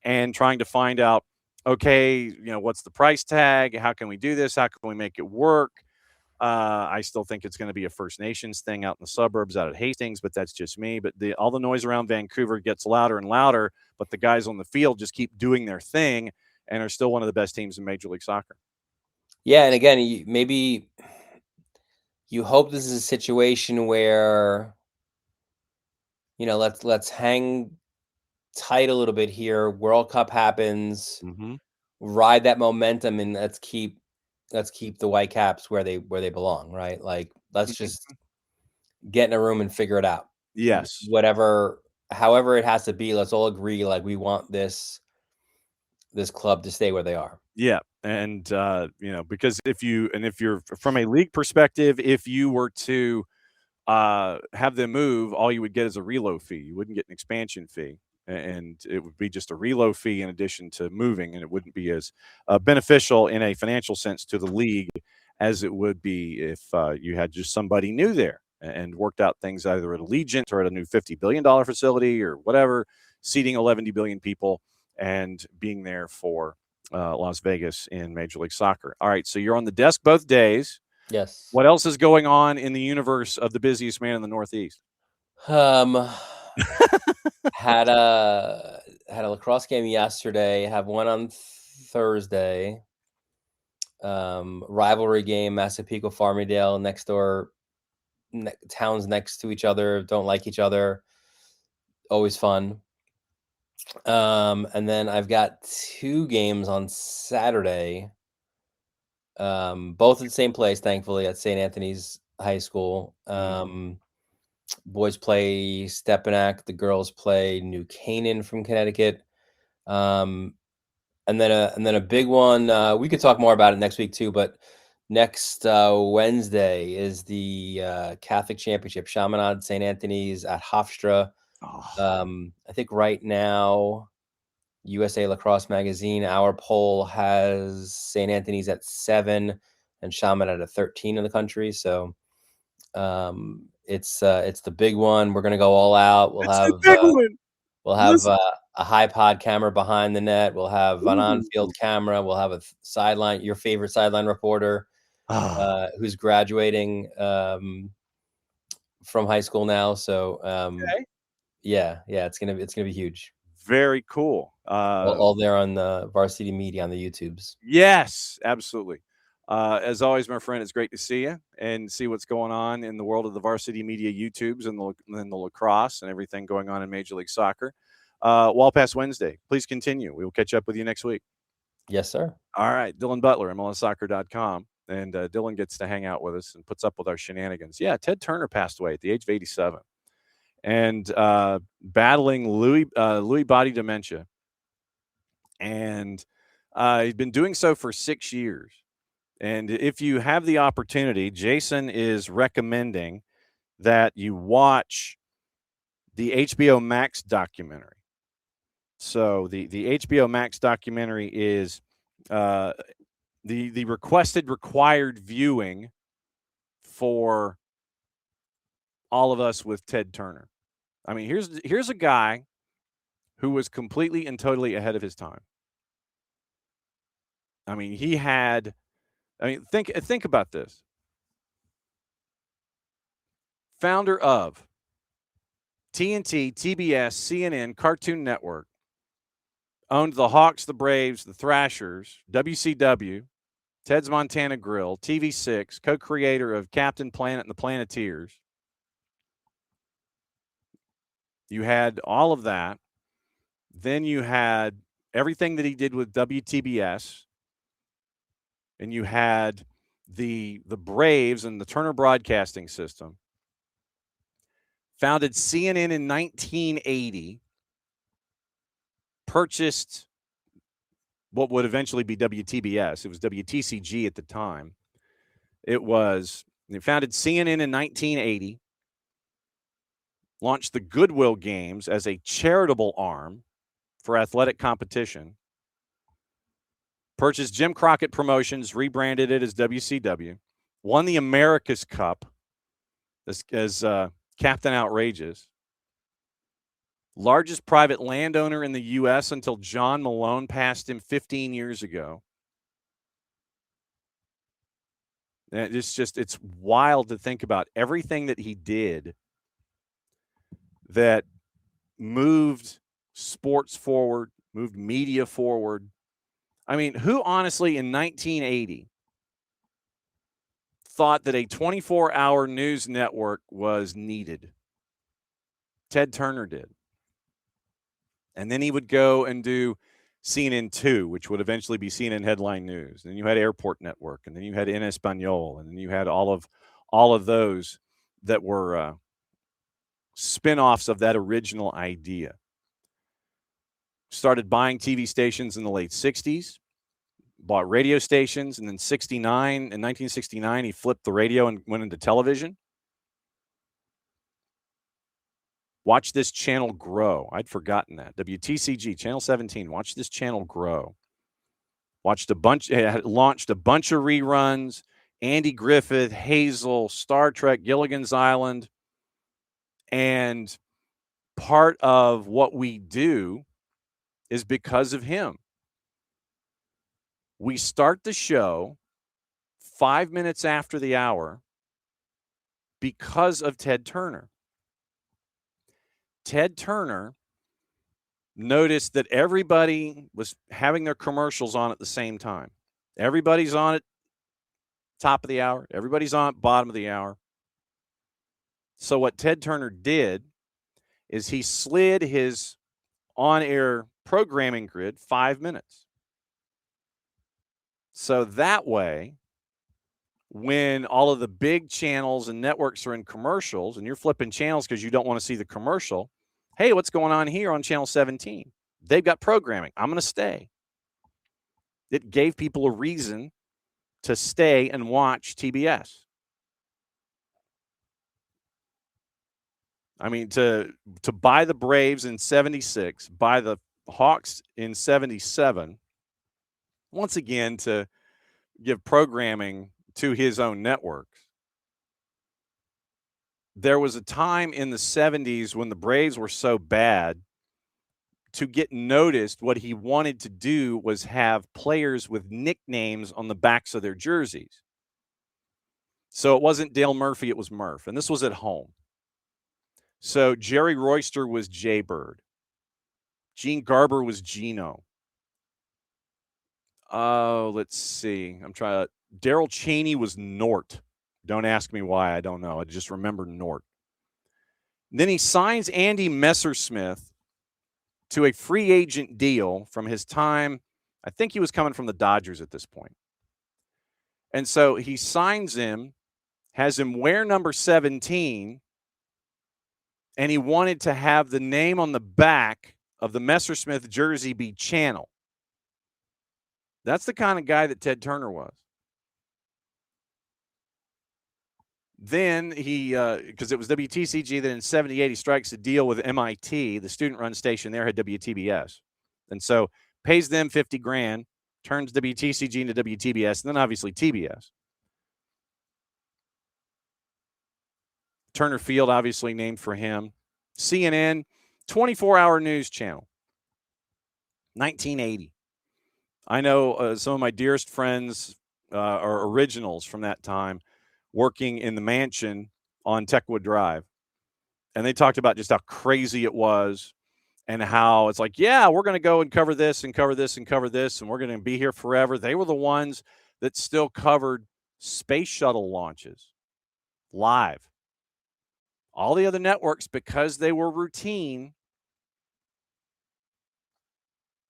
and trying to find out, okay, what's the price tag? How can we do this? How can we make it work? I still think it's going to be a First Nations thing out in the suburbs, out at Hastings, but that's just me. But all the noise around Vancouver gets louder and louder, but the guys on the field just keep doing their thing and are still one of the best teams in Major League Soccer. Yeah, and again, maybe you hope this is a situation where, let's hang tight a little bit here. World Cup happens, ride that momentum, and let's keep let's keep the Whitecaps where they belong, right? Like, let's just get in a room and figure it out. Yes. However it has to be, let's all agree, like, we want this club to stay where they are. Yeah. And, because if you're from a league perspective, if you were to have them move, all you would get is a reload fee. You wouldn't get an expansion fee. And it would be just a reload fee in addition to moving, and it wouldn't be as beneficial in a financial sense to the league as it would be if you had just somebody new there and worked out things either at Allegiant or at a new $50 billion facility or whatever, seating 11 billion people and being there for Las Vegas in Major League Soccer. All right, so you're on the desk both days. Yes. What else is going on in the universe of the busiest man in the Northeast? Had a lacrosse game yesterday. Have one on Thursday. Rivalry game, Massapequa, Farmingdale, next door, towns next to each other, don't like each other. Always fun. And then I've got 2 games on Saturday. Both at the same place, thankfully, at St. Anthony's High School. Boys play Stepinac, the girls play New Canaan from Connecticut. And then a big one. We could talk more about it next week too, but next Wednesday is the Catholic Championship, Chaminade St. Anthony's at Hofstra. I think right now, USA Lacrosse Magazine, our poll has St. Anthony's at 7 and Chaminade at 13 in the country. So it's the big one. We're gonna go all out. We'll have a high pod camera behind the net. We'll have an on-field camera. We'll have a sideline, your favorite sideline reporter, who's graduating from high school now. So Okay. yeah, it's gonna be huge. Very cool. All there on the Varsity Media on the YouTubes. Yes, absolutely. As always, my friend, it's great to see you and see what's going on in the world of the Varsity Media YouTubes and the lacrosse and everything going on in Major League Soccer. Wall Pass Wednesday. Please continue. We will catch up with you next week. Yes, sir. All right. Dylan Butler, MLSsoccer.com. And Dylan gets to hang out with us and puts up with our shenanigans. Yeah, Ted Turner passed away at the age of 87 and battling Lewy body dementia. And he's been doing so for 6 years. And if you have the opportunity, Jason is recommending that you watch the HBO Max documentary. So the HBO Max documentary is the required viewing for all of us with Ted Turner. I mean, here's a guy who was completely and totally ahead of his time. I mean, think about this. Founder of TNT, TBS, CNN, Cartoon Network, owned the Hawks, the Braves, the Thrashers, WCW, Ted's Montana Grill, TV6, co-creator of Captain Planet and the Planeteers. You had all of that. Then you had everything that he did with WTBS. And you had the Braves and the Turner Broadcasting System. Founded CNN in 1980. Purchased what would eventually be WTBS. It was WTCG at the time. They founded CNN in 1980. Launched the Goodwill Games as a charitable arm for athletic competition. Purchased Jim Crockett Promotions, rebranded it as WCW. Won the America's Cup as Captain Outrageous. Largest private landowner in the U.S. until John Malone passed him 15 years ago. And it's wild to think about everything that he did that moved sports forward, moved media forward. I mean, who honestly in 1980 thought that a 24-hour news network was needed? Ted Turner did. And then he would go and do CNN2, which would eventually be CNN Headline News. And then you had Airport Network, and then you had En Español, and then you had all of those that were spin-offs of that original idea. Started buying TV stations in the late 60s, bought radio stations, and then in 1969, he flipped the radio and went into television. Watch this channel grow. I'd forgotten that. WTCG, Channel 17. Watch this channel grow. Launched a bunch of reruns. Andy Griffith, Hazel, Star Trek, Gilligan's Island. And part of what we do is because of him. We start the show 5 minutes after the hour because of Ted Turner. Ted Turner noticed that everybody was having their commercials on at the same time. Everybody's on at top of the hour. Everybody's on at bottom of the hour. So what Ted Turner did is he slid his on-air programming grid 5 minutes. So that way, when all of the big channels and networks are in commercials and you're flipping channels because you don't want to see the commercial, hey, what's going on here on Channel 17? They've got programming. I'm going to stay. It gave people a reason to stay and watch TBS. I mean, to buy the Braves in 76, buy the Hawks in 77, once again, to give programming to his own networks. There was a time in the 70s when the Braves were so bad, to get noticed, what he wanted to do was have players with nicknames on the backs of their jerseys. So it wasn't Dale Murphy, it was Murph. And this was at home. So Jerry Royster was Jaybird. Gene Garber was Gino. Oh, let's see. Daryl Cheney was Nort. Don't ask me why. I don't know. I just remember Nort. Then he signs Andy Messersmith to a free agent deal from his time. I think he was coming from the Dodgers at this point. And so he signs him, has him wear number 17, and he wanted to have the name on the back of the Messersmith jersey be Channel. That's the kind of guy that Ted Turner was. Then he, because it was WTCG, then in 78, he strikes a deal with MIT. The student-run station there had WTBS. And so pays them $50,000, turns WTCG into WTBS, and then obviously TBS. Turner Field, obviously named for him. CNN, 24-hour news channel. 1980. I know some of my dearest friends are originals from that time, working in the mansion on Techwood Drive. And they talked about just how crazy it was and how it's like, yeah, we're going to go and cover this and cover this and cover this, and we're going to be here forever. They were the ones that still covered space shuttle launches live. All the other networks, because they were routine,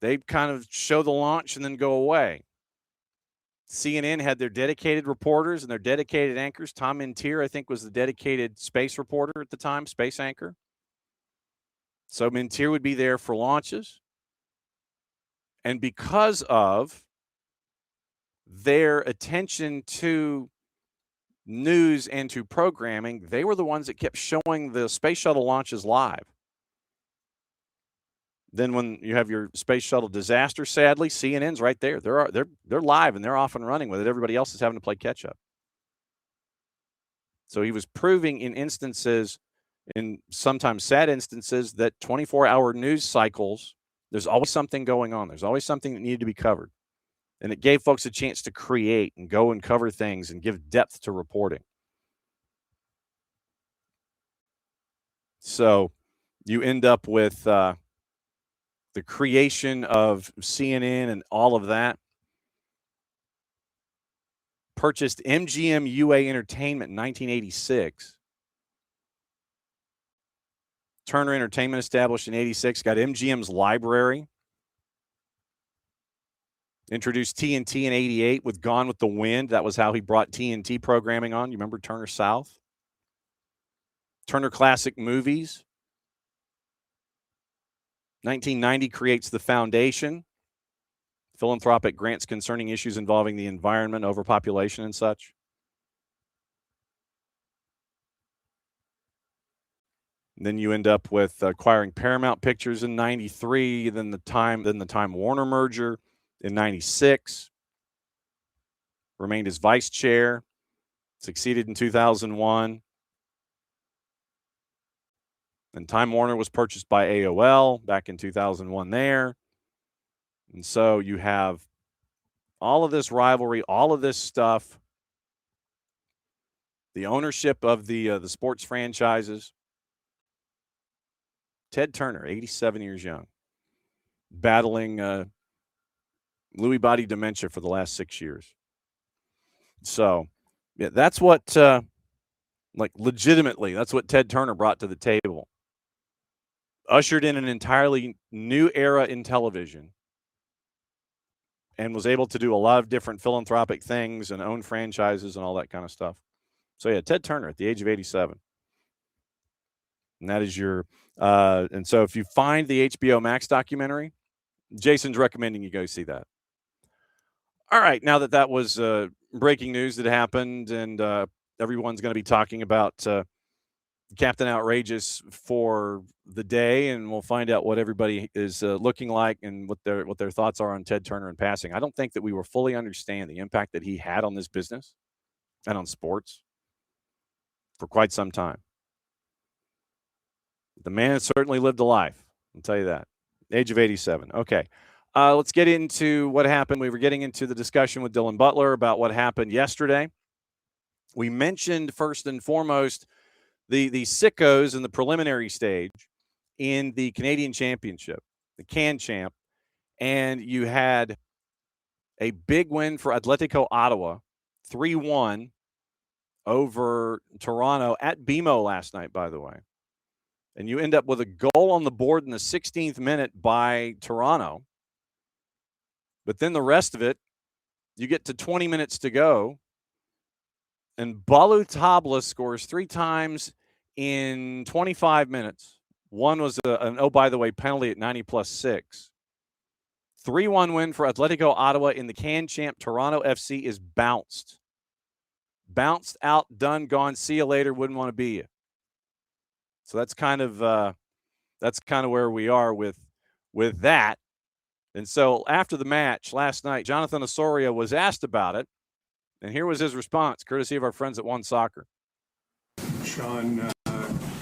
they'd kind of show the launch and then go away. CNN had their dedicated reporters and their dedicated anchors. Tom Mintier, I think, was the dedicated space reporter at the time, space anchor. So Mintier would be there for launches. And because of their attention to news and to programming, they were the ones that kept showing the space shuttle launches live. Then when you have your space shuttle disaster, sadly, CNN's right there. They're live and they're off and running with it. Everybody else is having to play catch up. So he was proving in instances, in sometimes sad instances, that 24-hour news cycles, there's always something going on. There's always something that needed to be covered. And it gave folks a chance to create and go and cover things and give depth to reporting. So you end up with the creation of CNN and all of that. Purchased MGM UA Entertainment in 1986. Turner Entertainment established in 86. Got MGM's library. Introduced TNT in 88 with Gone with the Wind. That was how he brought TNT programming on. You remember Turner South? Turner Classic Movies. 1990 creates The Foundation. Philanthropic grants concerning issues involving the environment, overpopulation, and such. And then you end up with acquiring Paramount Pictures in 93, then the Time Warner merger in 96. Remained as vice chair, succeeded in 2001. And Time Warner was purchased by AOL back in 2001 there. And so you have all of this rivalry, all of this stuff, the ownership of the sports franchises. Ted Turner, 87 years young, battling Lewy body dementia for the last 6 years. So, yeah, that's what, legitimately, that's what Ted Turner brought to the table. Ushered in an entirely new era in television and was able to do a lot of different philanthropic things and own franchises and all that kind of stuff. So, yeah, Ted Turner at the age of 87. And that is your and so if you find the HBO Max documentary, Jason's recommending you go see that. All right, now that was breaking news that happened, and everyone's going to be talking about Captain Outrageous for the day, and we'll find out what everybody is looking like and what their thoughts are on Ted Turner and passing. I don't think that we will fully understand the impact that he had on this business and on sports for quite some time. The man has certainly lived a life, I'll tell you that. Age of 87. Okay. Let's get into what happened. We were getting into the discussion with Dylan Butler about what happened yesterday. We mentioned first and foremost the sickos in the preliminary stage in the Canadian Championship, the CanChamp, and you had a big win for Atletico Ottawa, 3-1 over Toronto at BMO last night, by the way. And you end up with a goal on the board in the 16th minute by Toronto. But then the rest of it, you get to 20 minutes to go, and Balu Tabla scores 3 times in 25 minutes. One was by the way, penalty at 90+6. 3-1 win for Atletico Ottawa in the CanChamp. Toronto FC is bounced. Bounced out, done, gone, see you later, wouldn't want to be you. So that's kind of where we are with that. And so after the match last night, Jonathan Osorio was asked about it, and here was his response, courtesy of our friends at One Soccer. Sean,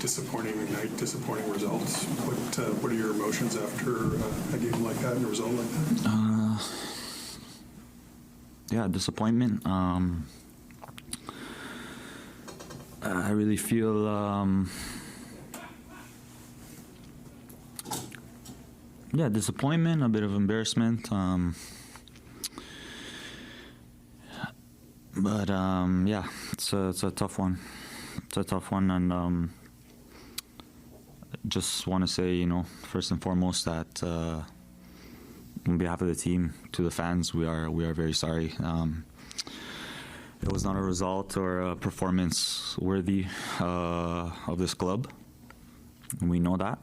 disappointing night, disappointing results. What are your emotions after a game like that and a result like that? Yeah, disappointment. I really feel disappointment, a bit of embarrassment. But it's a tough one. It's a tough one, and just want to say, first and foremost that on behalf of the team, to the fans, we are very sorry. It was not a result or a performance worthy of this club. We know that.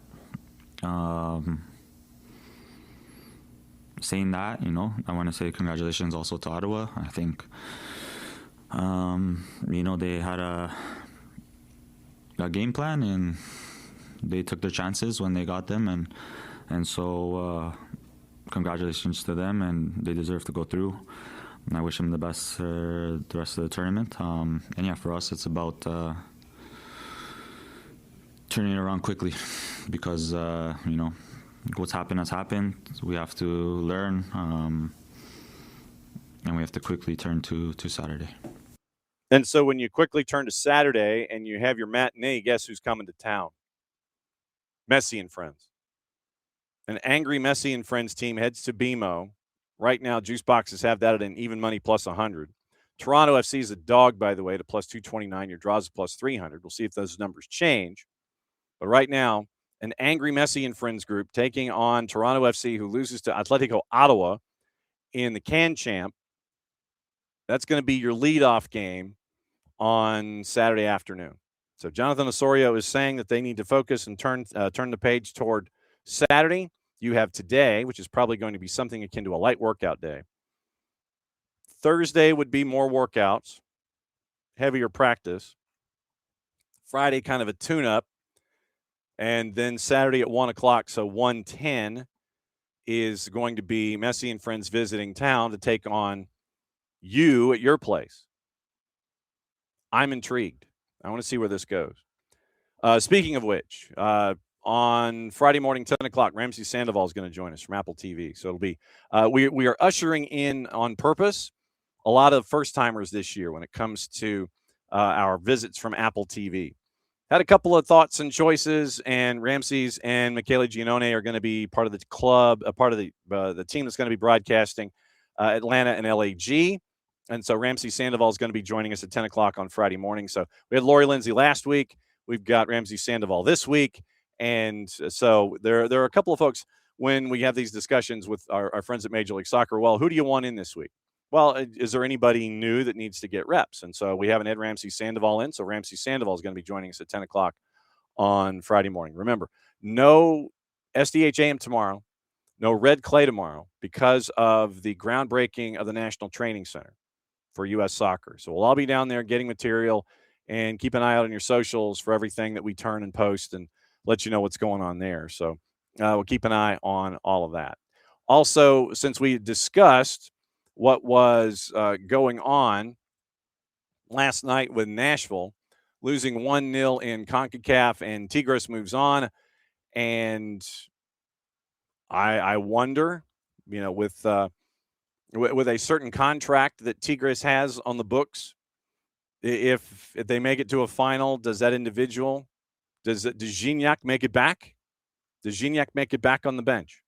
Saying that, I want to say congratulations also to Ottawa. I think, they had a game plan, and they took their chances when they got them, and so congratulations to them, and they deserve to go through. And I wish them the best for the rest of the tournament. For us, it's about turning it around quickly, because what's happened has happened. We have to learn, and we have to quickly turn to Saturday. And so when you quickly turn to Saturday and you have your matinee, guess who's coming to town? Messi and friends. An angry Messi and friends team heads to BMO. Right now, juice boxes have that at an even money plus 100. Toronto FC is a dog, by the way, to plus 229. Your draws plus 300. We'll see if those numbers change. But right now, an angry Messi and friends group taking on Toronto FC, who loses to Atletico Ottawa in the CanChamp. That's going to be your leadoff game on Saturday afternoon. So Jonathan Osorio is saying that they need to focus and turn the page toward Saturday. You have today, which is probably going to be something akin to a light workout day. Thursday would be more workouts, heavier practice. Friday, kind of a tune-up. And then Saturday at 1 o'clock, so 1:10, is going to be Messi and friends visiting town to take on you at your place. I'm intrigued. I want to see where this goes. Speaking of which, on Friday morning, 10 o'clock, Ramsey Sandoval is going to join us from Apple TV. So it'll be we are ushering in on purpose a lot of first-timers this year when it comes to our visits from Apple TV. Had a couple of thoughts and choices, and Ramses and Michele Giannone are going to be part of the club, a part of the team that's going to be broadcasting Atlanta and LAG. And so Ramsey Sandoval is going to be joining us at 10 o'clock on Friday morning. So we had Lori Lindsay last week. We've got Ramsey Sandoval this week. And so there are a couple of folks when we have these discussions with our friends at Major League Soccer. Well, who do you want in this week? Well, is there anybody new that needs to get reps? And so we have an Ed Ramsey Sandoval in. So Ramsey Sandoval is going to be joining us at 10 o'clock on Friday morning. Remember, no SDH AM tomorrow, no red clay tomorrow because of the groundbreaking of the National Training Center for U.S. Soccer. So we'll all be down there getting material, and keep an eye out on your socials for everything that we turn and post and let you know what's going on there. So we'll keep an eye on all of that. Also, since we discussed what was going on last night with Nashville, losing 1-0 in CONCACAF, and Tigres moves on. And I wonder, with a certain contract that Tigres has on the books, if they make it to a final, does that individual, does Gignac make it back? Does Gignac make it back on the bench?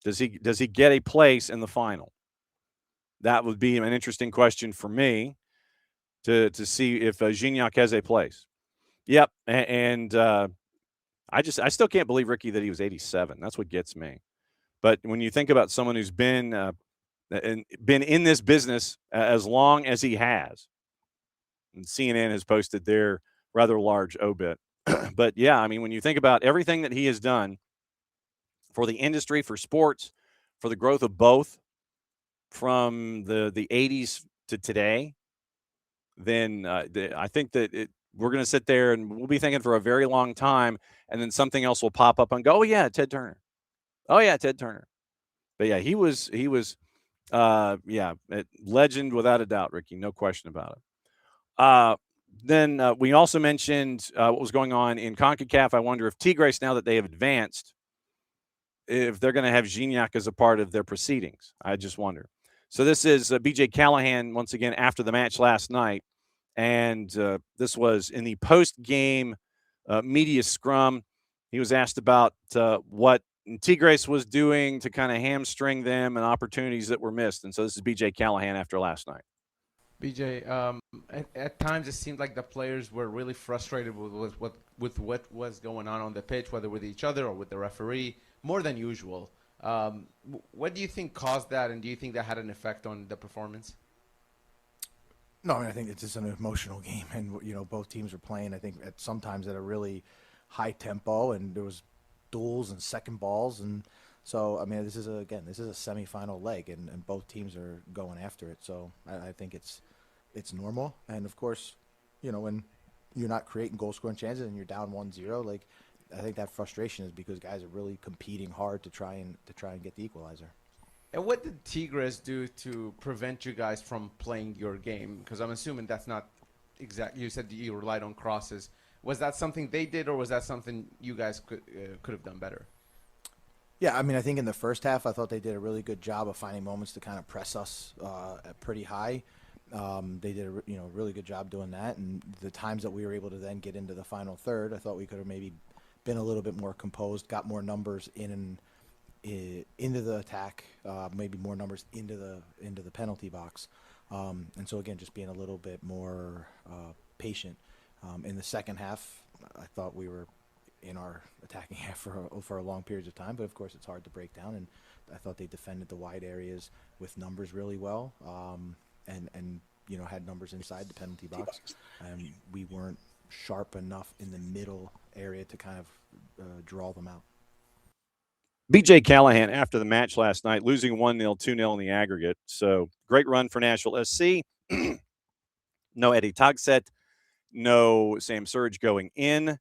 Does he get a place in the final? That would be an interesting question for me to see if Gignac has a place. Yep, and I still can't believe, Ricky, that he was 87. That's what gets me. But when you think about someone who's been in this business as long as he has, and CNN has posted their rather large obit. But yeah, I mean, when you think about everything that he has done for the industry, for sports, for the growth of both, from the 80s to today, then I think that we're going to sit there and we'll be thinking for a very long time, and then something else will pop up and go, oh yeah, Ted Turner. Oh yeah, Ted Turner. But yeah, he was legend without a doubt, Ricky, no question about it. Then we also mentioned what was going on in CONCACAF. I wonder if Tigres, now that they have advanced, if they're going to have Gignac as a part of their proceedings. I just wonder. So this is B.J. Callahan once again after the match last night, and this was in the post-game media scrum. He was asked about what Tigres was doing to kind of hamstring them and opportunities that were missed. And so this is B.J. Callahan after last night. BJ, at times it seemed like the players were really frustrated with what was going on the pitch, whether with each other or with the referee, more than usual. What do you think caused that, and do you think that had an effect on the performance? No, I mean, I think it's just an emotional game, and both teams are playing, I think, sometimes at a really high tempo, and there was duels and second balls, and so I mean, this is a semifinal leg, and both teams are going after it. So I think it's normal, and of course, when you're not creating goal scoring chances and you're down 1-0, like, I think that frustration is because guys are really competing hard to try and get the equalizer. And what did Tigres do to prevent you guys from playing your game? Because I'm assuming that's not exact. You said you relied on crosses. Was that something they did, or was that something you guys could have done better? Yeah, I mean, I think in the first half, I thought they did a really good job of finding moments to kind of press us pretty high. They did a really good job doing that, and the times that we were able to then get into the final third, I thought we could have maybe been a little bit more composed, got more numbers into the attack, maybe more numbers into the penalty box, and so again, just being a little bit more patient. In the second half, I thought we were in our attacking half for a long periods of time. But of course, it's hard to break down. And I thought they defended the wide areas with numbers really well, and had numbers inside the penalty box. And we weren't sharp enough in the middle area to kind of draw them out. BJ Callahan after the match last night, losing 1-0, 2-0 in the aggregate. So great run for Nashville SC. No Eddie Tagset, no Sam Surge going in,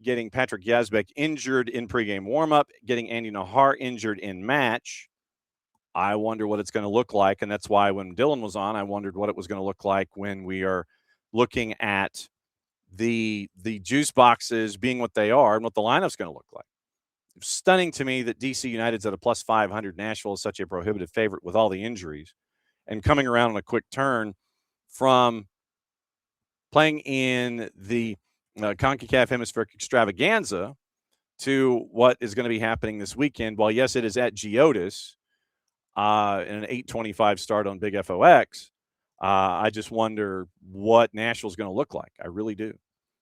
getting Patrick Yazbek injured in pregame warmup, getting Andy Nahar injured in match. I wonder what it's going to look like, and that's why when Dylan was on, I wondered what it was going to look like when we are looking at the juice boxes being what they are and what the lineup's going to look like. It's stunning to me that DC United's at a plus 500. Nashville is such a prohibitive favorite with all the injuries, and coming around on a quick turn from playing in the CONCACAF Hemispheric Extravaganza to what is going to be happening this weekend. While, yes, it is at Geodis, in an 8:25 start on Big FOX, I just wonder what Nashville's going to look like. I really do.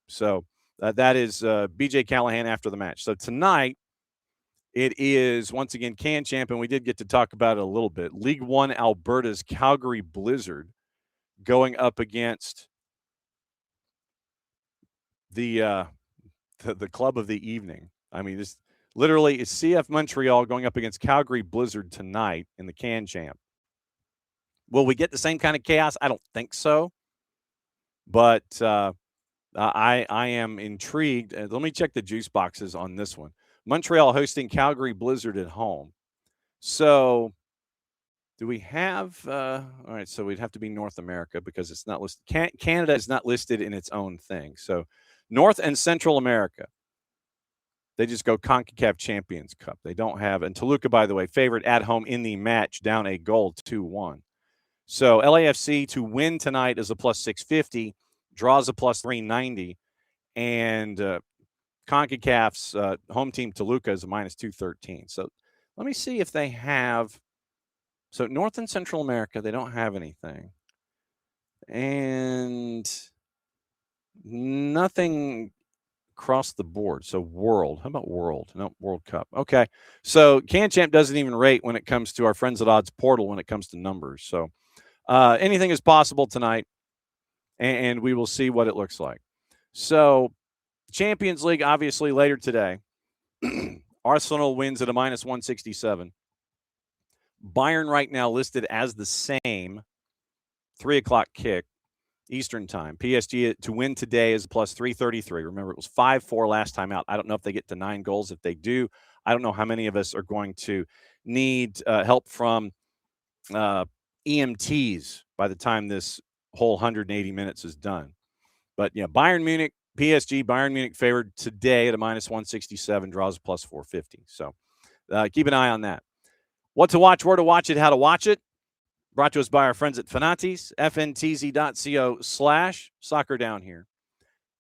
So that is BJ Callahan after the match. So tonight it is, once again, CanChamp, and we did get to talk about it a little bit. League One Alberta's Calgary Blizzard going up against the club of the evening. I mean, this literally is CF Montreal going up against Calgary Blizzard tonight in the CanChamp. Will we get the same kind of chaos? I don't think so. But I am intrigued. Let me check the juice boxes on this one. Montreal hosting Calgary Blizzard at home. So do we have all right, so we'd have to be North America because it's not listed. Canada is not listed in its own thing. So North and Central America, they just go CONCACAF Champions Cup. They don't have, and Toluca, by the way, favorite at home in the match, down a goal 2-1. So LAFC to win tonight is a plus 650, draws a plus 390, and CONCACAF's home team Toluca is a minus 213. So let me see if they have. So North and Central America, they don't have anything. And nothing across the board. So World. How about World? No, World Cup. Okay. So CanChamp doesn't even rate when it comes to our friends at Odds Portal when it comes to numbers. So anything is possible tonight, and we will see what it looks like. So Champions League, obviously, later today. Arsenal wins at a minus 167. Bayern right now listed as the same, 3 o'clock kick, Eastern time. PSG to win today is plus 333. Remember, it was 5-4 last time out. I don't know if they get to 9 goals. If they do, I don't know how many of us are going to need help from EMTs by the time this whole 180 minutes is done. But, yeah, Bayern Munich, PSG, Bayern Munich favored today at a minus 167, draws a plus 450. So keep an eye on that. What to watch, where to watch it, how to watch it. Brought to us by our friends at Fanatis, fntz.co/soccer down here.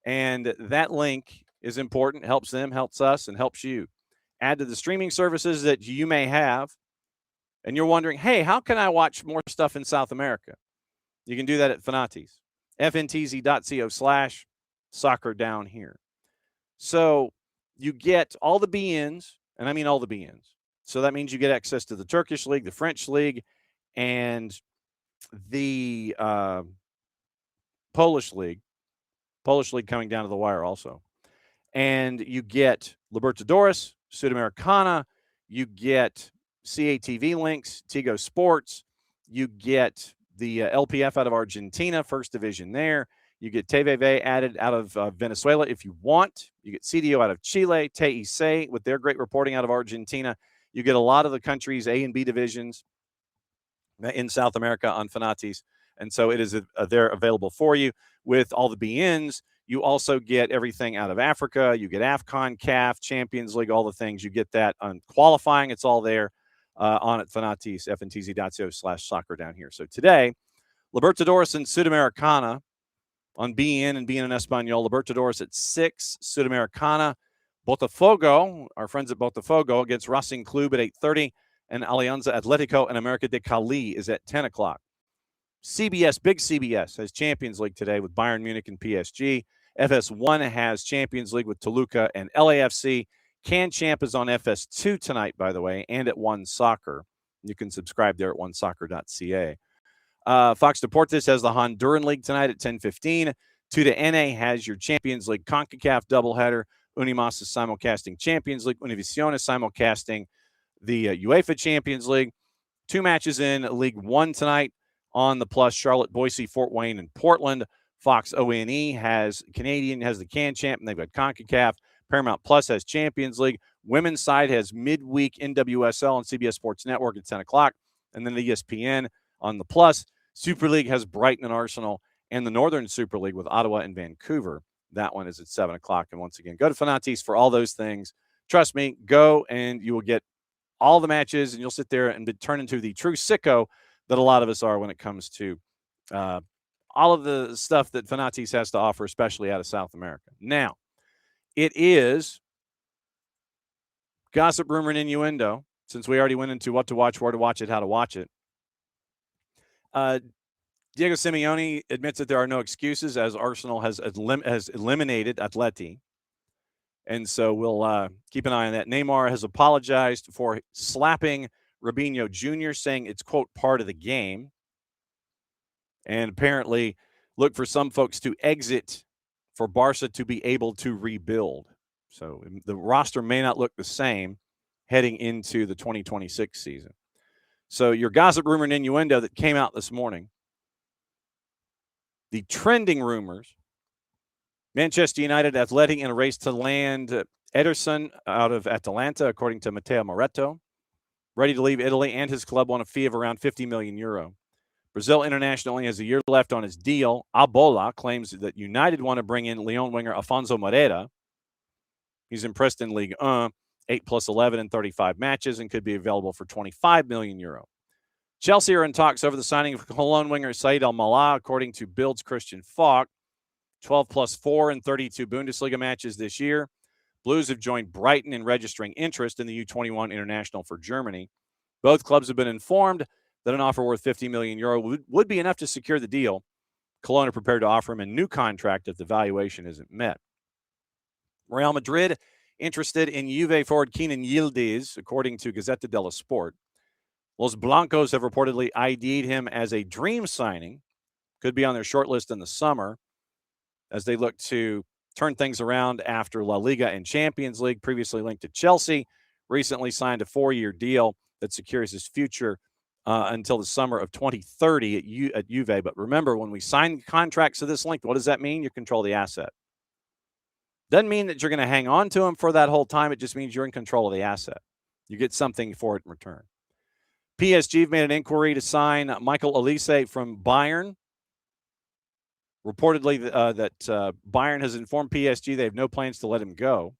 And that link is important, helps them, helps us, and helps you. Add to the streaming services that you may have. And you're wondering, hey, how can I watch more stuff in South America? You can do that at Fanatis, fntz.co/soccer down here. So you get all the be-ins, and I mean all the be-ins. So that means you get access to the Turkish League, the French League, and the Polish League coming down to the wire also. And you get Libertadores, Sudamericana, you get CATV links, Tigo Sports, you get the LPF out of Argentina, first division there. You get TVV added out of Venezuela if you want. You get CDO out of Chile, TIC with their great reporting out of Argentina. You get a lot of the countries' A and B divisions in South America on Fanatis. And so it is there available for you with all the BNs. You also get everything out of Africa. You get AFCON, CAF, Champions League, all the things. You get that on qualifying. It's all there on at Fanatis, fntz.co/soccer down here. So today, Libertadores and Sudamericana on BN and BN in Espanol. Libertadores at 6, Sudamericana. Botafogo, our friends at Botafogo, against Racing Club at 8:30. And Alianza Atletico and America de Cali is at 10 o'clock. CBS, big CBS, has Champions League today with Bayern Munich and PSG. FS1 has Champions League with Toluca and LAFC. CanChamp is on FS2 tonight, by the way, and at One Soccer. You can subscribe there at onesoccer.ca. Fox Deportes has the Honduran League tonight at 10:15. 2 to NA has your Champions League CONCACAF doubleheader. Unimas is simulcasting Champions League. Univision is simulcasting the UEFA Champions League. 2 matches in League One tonight on the Plus: Charlotte, Boise, Fort Wayne, and Portland. Fox ONE has Canadian, has the CanChamp, and they've got CONCACAF. Paramount Plus has Champions League. Women's side has midweek NWSL on CBS Sports Network at 10 o'clock. And then the ESPN on the Plus. Super League has Brighton and Arsenal, and the Northern Super League with Ottawa and Vancouver. That one is at 7 o'clock. And once again, go to Fanati's for all those things. Trust me, go and you will get all the matches, and you'll sit there and turn into the true sicko that a lot of us are when it comes to all of the stuff that Fanati's has to offer, especially out of South America. Now, it is gossip, rumor, and innuendo, since we already went into what to watch, where to watch it, how to watch it. Diego Simeone admits that there are no excuses, as Arsenal has eliminated Atleti. And so we'll keep an eye on that. Neymar has apologized for slapping Robinho Jr., saying it's, quote, part of the game. And apparently look for some folks to exit for Barca to be able to rebuild. So the roster may not look the same heading into the 2026 season. So your gossip, rumor, and innuendo that came out this morning. The trending rumors: Manchester United Athletic in a race to land Ederson out of Atalanta, according to Matteo Moretto. Ready to leave Italy, and his club on a fee of around €50 million. Brazil international only has a year left on his deal. Abola claims that United want to bring in Lyon winger Afonso Moreira. He's impressed in Ligue 1, 8+11 in 35 matches, and could be available for €25 million. Chelsea are in talks over the signing of Cologne winger Said Al-Mallah, according to Bild's Christian Falk. 12+4 in 32 Bundesliga matches this year. Blues have joined Brighton in registering interest in the U21 international for Germany. Both clubs have been informed that an offer worth €50 million would be enough to secure the deal. Cologne are prepared to offer him a new contract if the valuation isn't met. Real Madrid interested in Juve forward Kenan Yildiz, according to Gazzetta dello Sport. Los Blancos have reportedly ID'd him as a dream signing. Could be on their short list in the summer as they look to turn things around after La Liga and Champions League. Previously linked to Chelsea, recently signed a 4-year deal that secures his future until the summer of 2030 at Juve. But remember, when we sign contracts to this length, what does that mean? You control the asset. Doesn't mean that you're going to hang on to him for that whole time. It just means you're in control of the asset. You get something for it in return. PSG have made an inquiry to sign Michael Olise from Bayern. Reportedly that Bayern has informed PSG they have no plans to let him go,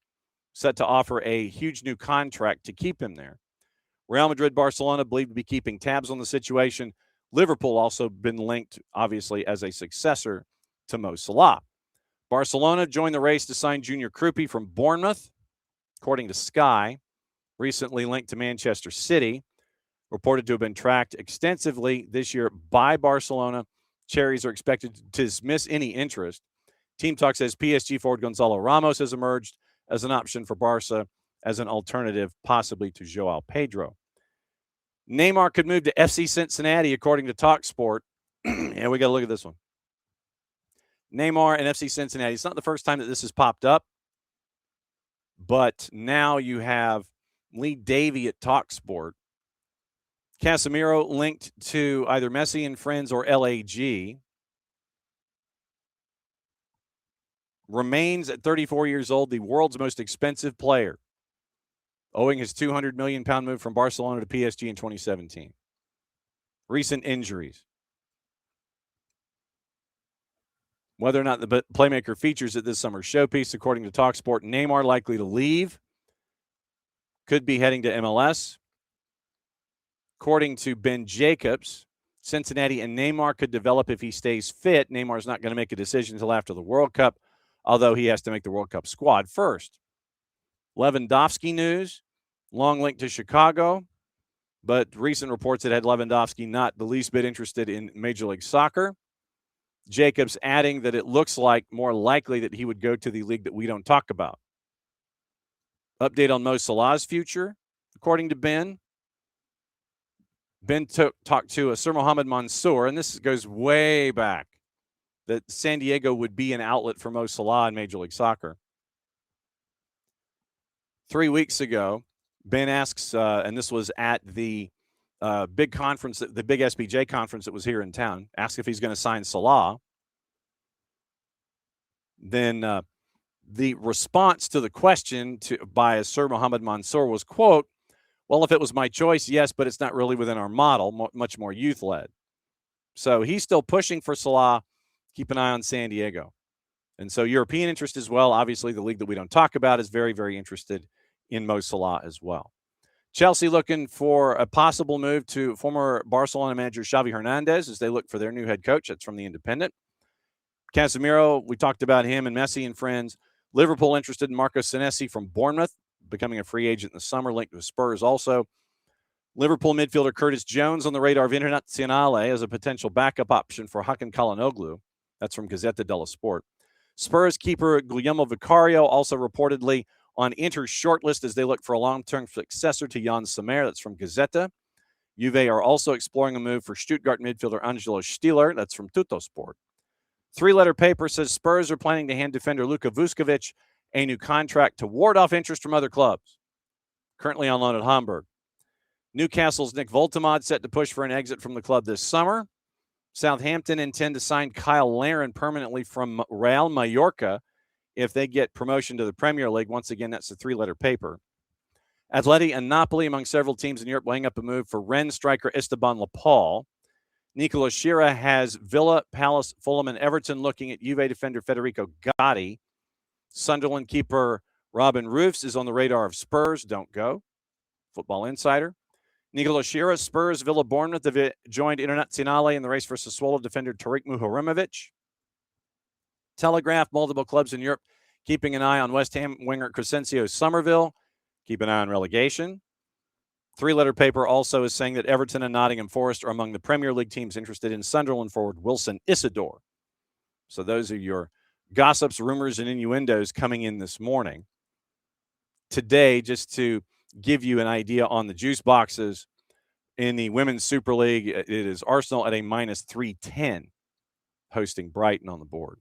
set to offer a huge new contract to keep him there. Real Madrid, Barcelona believed to be keeping tabs on the situation. Liverpool also been linked, obviously, as a successor to Mo Salah. Barcelona joined the race to sign Junior Krupi from Bournemouth, according to Sky, recently linked to Manchester City, reported to have been tracked extensively this year by Barcelona. Cherries are expected to dismiss any interest. Team talk says PSG forward Gonzalo Ramos has emerged as an option for Barca as an alternative, possibly to Joao Pedro. Neymar could move to FC Cincinnati, according to TalkSport. And we got to look at this one. Neymar and FC Cincinnati. It's not the first time that this has popped up, but now you have Lee Davey at TalkSport. Casemiro linked to either Messi and Friends or LAG. Remains at 34 years old the world's most expensive player, owing his £200 million move from Barcelona to PSG in 2017. Recent injuries. Whether or not the playmaker features at this summer's showpiece, according to TalkSport, Neymar likely to leave. Could be heading to MLS. According to Ben Jacobs, Cincinnati and Neymar could develop if he stays fit. Neymar's not going to make a decision until after the World Cup, although he has to make the World Cup squad first. Lewandowski news, long link to Chicago, but recent reports that had Lewandowski not the least bit interested in Major League Soccer. Jacobs adding that it looks like more likely that he would go to the league that we don't talk about. Update on Mo Salah's future, according to Ben. Ben talked to Sir Mohammed Mansour, and this goes way back, that San Diego would be an outlet for Mo Salah in Major League Soccer. 3 weeks ago, Ben asks, and this was at the big conference, the big SBJ conference that was here in town, asks if he's going to sign Salah. Then the response to the question by Sir Mohammed Mansour was, quote, well, if it was my choice, yes, but it's not really within our model, much more youth-led. So he's still pushing for Salah. Keep an eye on San Diego. And so European interest as well. Obviously, the league that we don't talk about is very, very interested in Mo Salah as well. Chelsea looking for a possible move to former Barcelona manager Xavi Hernandez as they look for their new head coach. That's from The Independent. Casemiro, we talked about him and Messi and friends. Liverpool interested in Marco Senesi from Bournemouth, becoming a free agent in the summer, linked with Spurs also. Liverpool midfielder Curtis Jones on the radar of Internazionale as a potential backup option for Hakan Calhanoglu. That's from Gazzetta dello Sport. Spurs keeper Guillermo Vicario also reportedly on Inter's shortlist as they look for a long-term successor to Jan Sommer. That's from Gazzetta. Juve are also exploring a move for Stuttgart midfielder Angelo Stiller. That's from Tuttosport. Three-letter paper says Spurs are planning to hand defender Luka Vuskovic a new contract to ward off interest from other clubs. Currently on loan at Hamburg. Newcastle's Nick Voltemade set to push for an exit from the club this summer. Southampton intend to sign Kyle Larin permanently from Real Mallorca if they get promotion to the Premier League. Once again, that's a three-letter paper. Atleti and Napoli, among several teams in Europe, weighing up a move for Rennes striker Esteban Lapal. Nicola Shira has Villa, Palace, Fulham, and Everton looking at Juve defender Federico Gotti. Sunderland keeper Robin Roofs is on the radar of Spurs. Don't go. Football Insider. Nicola Shira, Spurs, Villa, Bournemouth have joined Internazionale in the race for Sassuolo defender Tariq Muharremovic. Telegraph, multiple clubs in Europe keeping an eye on West Ham winger Crescencio Somerville. Keep an eye on relegation. Three-letter paper also is saying that Everton and Nottingham Forest are among the Premier League teams interested in Sunderland forward Wilson Isidore. So those are your gossips, rumors, and innuendos coming in this morning. Today, just to give you an idea on the juice boxes, in the Women's Super League, it is Arsenal at a minus 310, hosting Brighton on the board.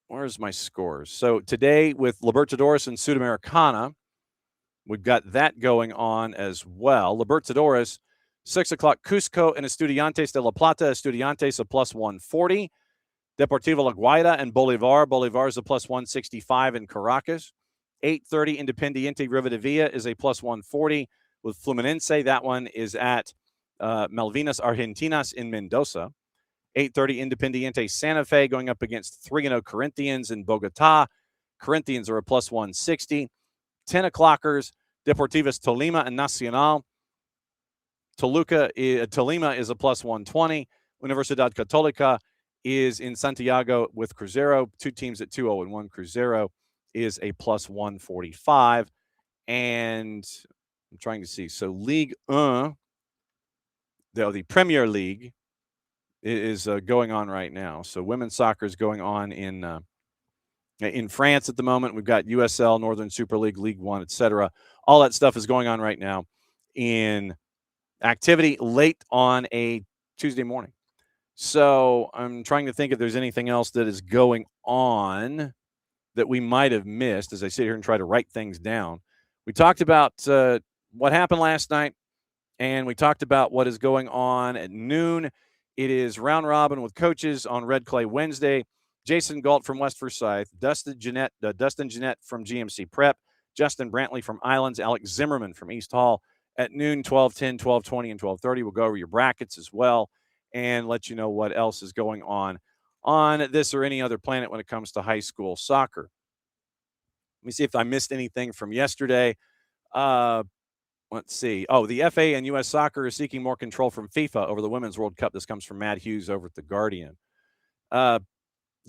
Where's my scores? So today with Libertadores and Sudamericana, we've got that going on as well. Libertadores, 6 o'clock, Cusco and Estudiantes de La Plata. Estudiantes a plus 140. Deportivo La Guaira and Bolivar. Bolivar is a plus 165 in Caracas. 8:30, Independiente Rivadavia is a plus 140 with Fluminense. That one is at Malvinas Argentinas in Mendoza. 8:30, Independiente Santa Fe going up against 3-0 Corinthians in Bogota. Corinthians are a plus 160. 10 o'clockers, Deportivas Tolima and Nacional. Tolima is a plus 120. Universidad Católica is in Santiago with Cruzeiro. Two teams at 2-0-1. Cruzeiro is a plus 145. And I'm trying to see. So Ligue 1, the Premier League, is going on right now. So women's soccer is going on in France at the moment. We've got USL, Northern Super League, League One, etc. All that stuff is going on right now in activity late on a Tuesday morning. So I'm trying to think if there's anything else that is going on that we might have missed as I sit here and try to write things down. We talked about what happened last night, and we talked about what is going on at noon. It is round robin with coaches on Red Clay Wednesday. Jason Galt from West Forsyth, Dustin Jeanette from GMC Prep, Justin Brantley from Islands, Alex Zimmerman from East Hall. At noon, 12:10, 12:20, and 12:30. We'll go over your brackets as well and let you know what else is going on this or any other planet when it comes to high school soccer. Let me see if I missed anything from yesterday. Let's see. Oh, the FA and U.S. Soccer is seeking more control from FIFA over the Women's World Cup. This comes from Matt Hughes over at The Guardian.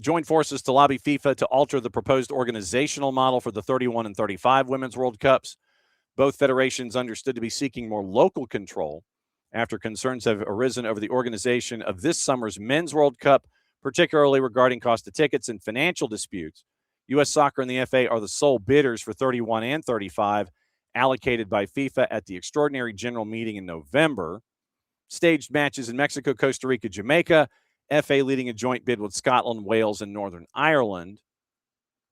Joined forces to lobby FIFA to alter the proposed organizational model for the 31 and 35 Women's World Cups. Both federations understood to be seeking more local control after concerns have arisen over the organization of this summer's Men's World Cup, particularly regarding cost of tickets and financial disputes. U.S. Soccer and the FA are the sole bidders for 31 and 35, allocated by FIFA at the extraordinary general meeting in November. Staged matches in Mexico, Costa Rica, Jamaica, FA leading a joint bid with Scotland, Wales, and Northern Ireland.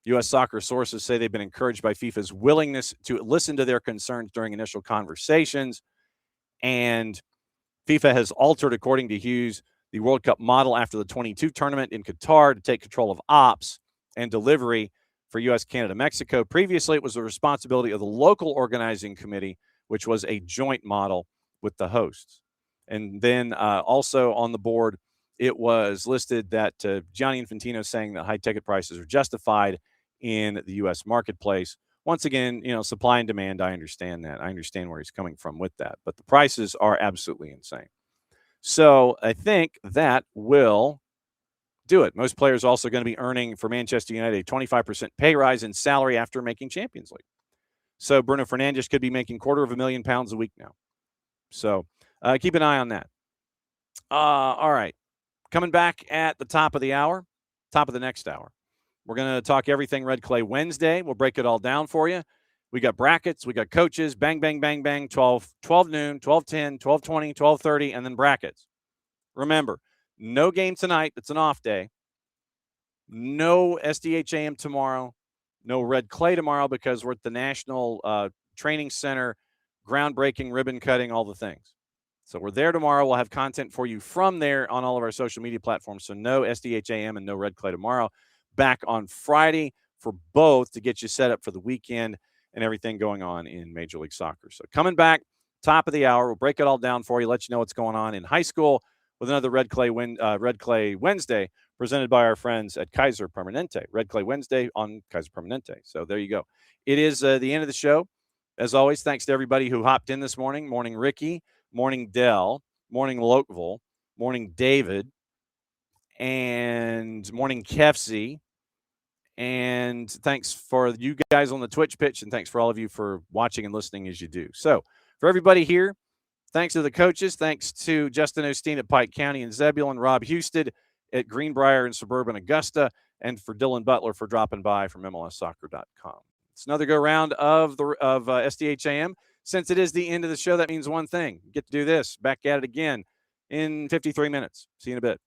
U.S. Soccer sources say they've been encouraged by FIFA's willingness to listen to their concerns during initial conversations, and FIFA has altered, according to Hughes, the World Cup model after the 22 tournament in Qatar to take control of ops and delivery for U.S., Canada, Mexico. Previously, it was the responsibility of the local organizing committee, which was a joint model with the hosts. And then also on the board, it was listed that Gianni Infantino saying that high ticket prices are justified in the U.S. marketplace. Once again, supply and demand, I understand that. I understand where he's coming from with that. But the prices are absolutely insane. So I think that will do it. Most players are also going to be earning for Manchester United a 25% pay rise in salary after making Champions League. So Bruno Fernandes could be making £250,000 a week now. So keep an eye on that. All right. Coming back at the top of the next hour. We're going to talk everything Red Clay Wednesday. We'll break it all down for you. We got brackets. We got coaches. Bang, bang, bang, bang. 12 noon, 12:10, 12:20, 12:30, and then brackets. Remember, no game tonight. It's an off day. No SDH AM tomorrow. No Red Clay tomorrow because we're at the National Training Center, groundbreaking, ribbon cutting, all the things. So we're there tomorrow. We'll have content for you from there on all of our social media platforms. So no SDH AM and no Red Clay tomorrow. Back on Friday for both to get you set up for the weekend and everything going on in Major League Soccer. So coming back, top of the hour, we'll break it all down for you, let you know what's going on in high school with another Red Clay Wednesday presented by our friends at Kaiser Permanente. Red Clay Wednesday on Kaiser Permanente. So there you go. It is the end of the show. As always, thanks to everybody who hopped in this morning. Morning, Ricky. Morning, Dell. Morning, Lokeville. Morning, David. And morning, Kefsey. And thanks for you guys on the Twitch pitch, and thanks for all of you for watching and listening as you do. So for everybody here, thanks to the coaches, thanks to Justin Osteen at Pike County and Zebulon, Rob Husted at Greenbrier in suburban Augusta, and for Dylan Butler for dropping by from MLSsoccer.com. It's another go-round of SDH AM. Since it is the end of the show, that means one thing. You get to do this. Back at it again in 53 minutes. See you in a bit.